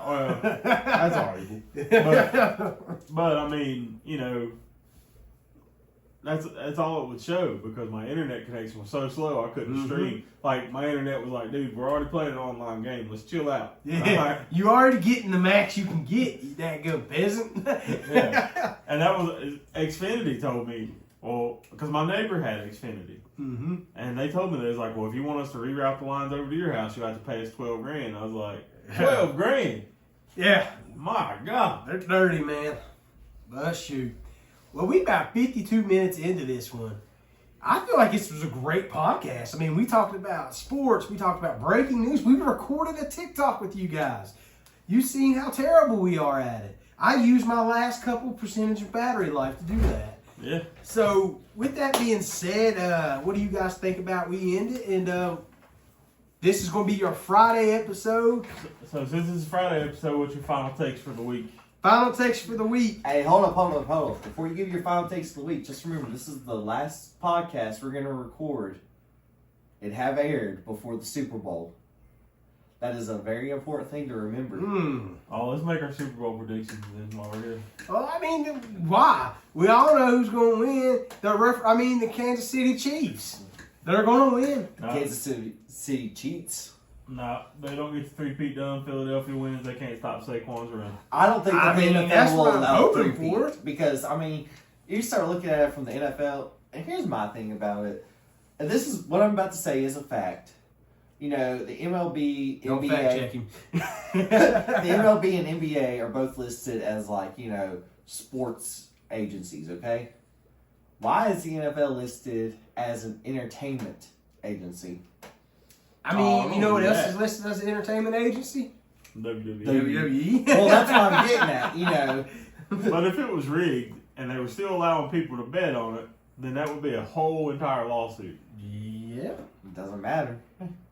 well, that's arguable. But I mean, that's all it would show because my internet connection was so slow I couldn't stream. Like my internet was like, dude, we're already playing an online game. Let's chill out. I'm Yeah. like, You already getting the max you can get, you daggone peasant. yeah. And that was Xfinity told me. Well, because my neighbor had Xfinity, Mm-hmm. and they told me they was like, well, if you want us to reroute the lines over to your house, you have to pay us $12,000. I was like, $12,000? Yeah. My God! They're dirty, man. But shoot. Well, we about 52 minutes into this one. I feel like this was a great podcast. I mean, we talked about sports. We talked about breaking news. We recorded a TikTok with you guys. You've seen how terrible we are at it. I used my last couple percentage of battery life to do that. Yeah. So, with that being said, what do you guys think about we end it? And this is going to be your Friday episode. So since this is Friday episode, what's your final takes for the week? Final takes for the week. Hey, hold up. Before you give your final takes of the week, just remember this is the last podcast we're going to record and have aired before the Super Bowl. That is a very important thing to remember. Oh, let's make our Super Bowl predictions then while we're here. Well, I mean, why? We all know who's going to win. The Kansas City Chiefs. They're going to win. No, Kansas City cheats. no, they don't get the three-peat done. Philadelphia wins. They can't stop Saquon's run. I don't think I the mean, NFL that's will what I'm allow hoping three for. feet because you start looking at it from the NFL, and here's my thing about it, and this is what I'm about to say is a fact. The MLB, Don't NBA, fact check him. the MLB and NBA are both listed as sports agencies. Okay, why is the NFL listed as an entertainment agency? I mean, Oh, you know what else yeah. is listed as an entertainment agency? WWE. WWE. Well, that's what I'm getting at. But if it was rigged and they were still allowing people to bet on it, then that would be a whole entire lawsuit. Yeah. It doesn't matter.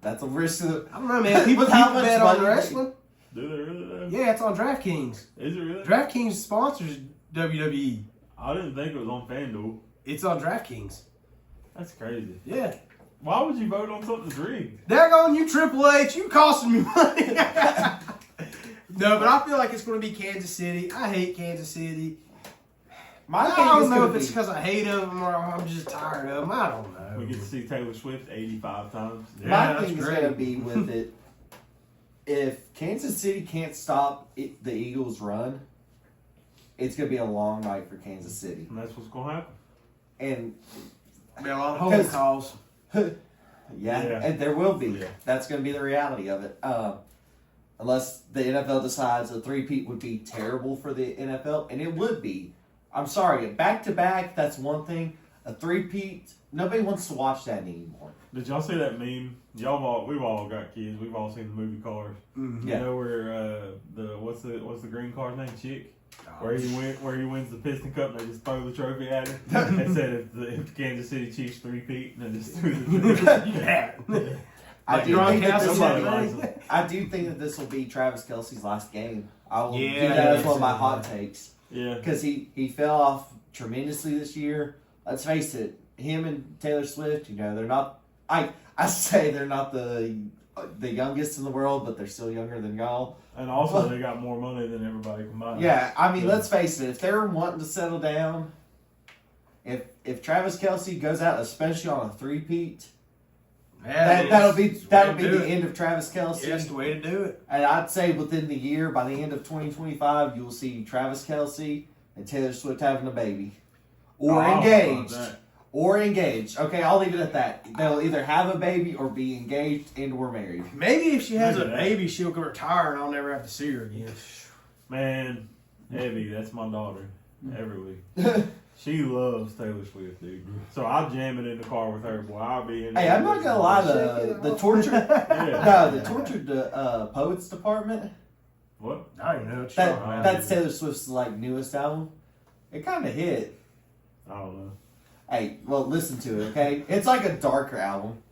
That's a risk. I don't know, man. People With how much bet on money- wrestling. Do they really though? Yeah, it's on DraftKings. Is it really? DraftKings sponsors WWE. I didn't think it was on FanDuel. It's on DraftKings. That's crazy. Yeah. Why would you vote on something that's rigged? Daggone you, Triple H. You costing me money. No, but I feel like it's going to be Kansas City. I hate Kansas City. My I thing don't is know gonna if it's be- because I hate them or I'm just tired of them. I don't know. We get to see Taylor Swift 85 times. Yeah, My that's thing is great. going to be with it. If Kansas City can't stop the Eagles' run, it's going to be a long night for Kansas City. And that's what's going to happen. And Be a lot of home 'Cause- calls. yeah, Yeah. and there will be. Yeah. That's going to be the reality of it. unless the NFL decides a three-peat would be terrible for the NFL, and it would be. I'm sorry, back-to-back, that's one thing. A three-peat, nobody wants to watch that anymore. Did y'all see that meme? We've all got kids. We've all seen the movie Cars. Mm-hmm. You know where what's the green car's name? Chick. Where he wins the Piston Cup and they just throw the trophy at him. They said if the Kansas City Chiefs three-peat and they just threw the trophy. Yeah. I Like do think that this will be Travis Kelce's last game. I will Yeah, give that as one of my yeah. hot takes. Yeah. Because he fell off tremendously this year. Let's face it, him and Taylor Swift, they're not. I say they're not the youngest in the world, but they're still younger than y'all. And also they got more money than everybody combined. Yeah, I mean, let's face it. If they're wanting to settle down, if Travis Kelce goes out, especially on a three-peat, that'll be the end of Travis Kelce. Yeah, that's the way to do it. And I'd say within the year, by the end of 2025, you will see Travis Kelce and Taylor Swift having a baby. Or engaged. Or engaged. Okay, I'll leave it at that. They'll either have a baby or be engaged and or married. Maybe if she has a Look at that. baby, she'll go retire and I'll never have to see her again. Man, Evie, that's my daughter. Every week. She loves Taylor Swift, dude. So I'll jam it in the car with her, boy. I'll be in there. Hey, I'm not gonna lie, the tortured Yeah. the tortured poets department. What? I don't even know what you're talking about. That's Taylor Swift's newest album. It kind of hit. I don't know. Hey, well, listen to it, okay? It's like a darker album.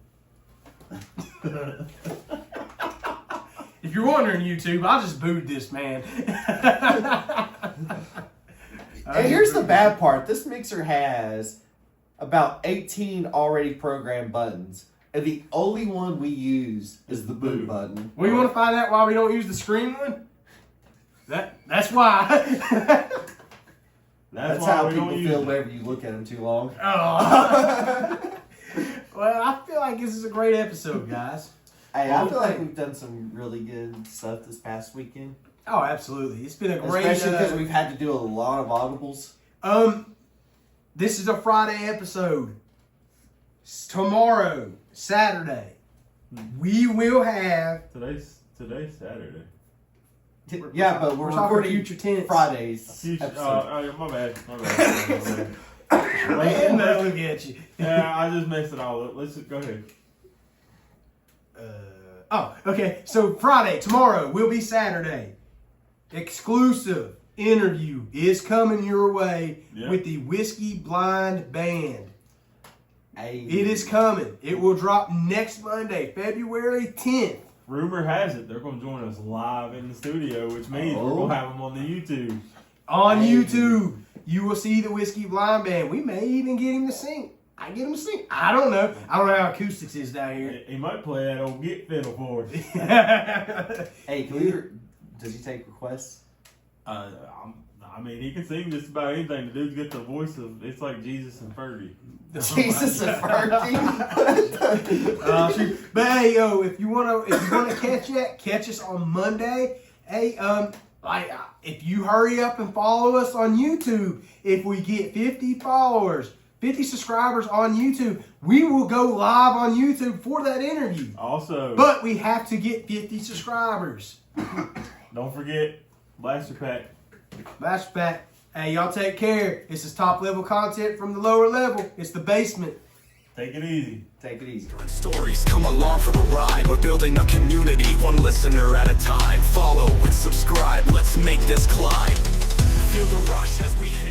If you're wondering, YouTube, I just booed this man. And here's the bad part. This mixer has about 18 already programmed buttons. And the only one we use is the boot button. Well, you want to find out why we don't use the screen one? That's why. That's why how we people don't use feel it. whenever you look at them too long. Oh. Well, I feel like this is a great episode, guys. Hey, I feel like we've done some really good stuff this past weekend. Oh, absolutely. It's been a great Especially because we've had to do a lot of audibles. This is a Friday episode. Tomorrow, Saturday, we will have Today's Saturday. Yeah, but we're talking recording future tense. Fridays. Future, episode. my bad. My bad. Man, no, look at you. Yeah, I just messed it all up. Let's just go ahead. Okay. So Friday, tomorrow will be Saturday. Exclusive interview is coming your way with the Whiskey Blind Band. Hey. It is coming. It will drop next Monday, February 10th. Rumor has it they're going to join us live in the studio, which means we're going to have them on the YouTube. On YouTube, you will see the Whiskey Blind Band. We may even get him to sing. I get him to sing. I don't know. I don't know how acoustics is down here. He might play that old Get Fiddle for us. Hey, does he take requests? I mean, he can sing just about anything. The dude's got the voice of, it's like Jesus and Fergie. Jesus and Fergie. But hey, yo, if you wanna catch us on Monday. Hey, if you hurry up and follow us on YouTube, if we get 50 subscribers on YouTube, we will go live on YouTube for that interview. Also, But we have to get 50 subscribers. don't forget Blaster Pack. Bash back. Hey, y'all take care. This is top level content from the lower level. It's the basement. Take it easy. Take it easy. Stories, come along for the ride. We're building a community, one listener at a time. Follow and subscribe, let's make this climb. Feel the rush as we hit.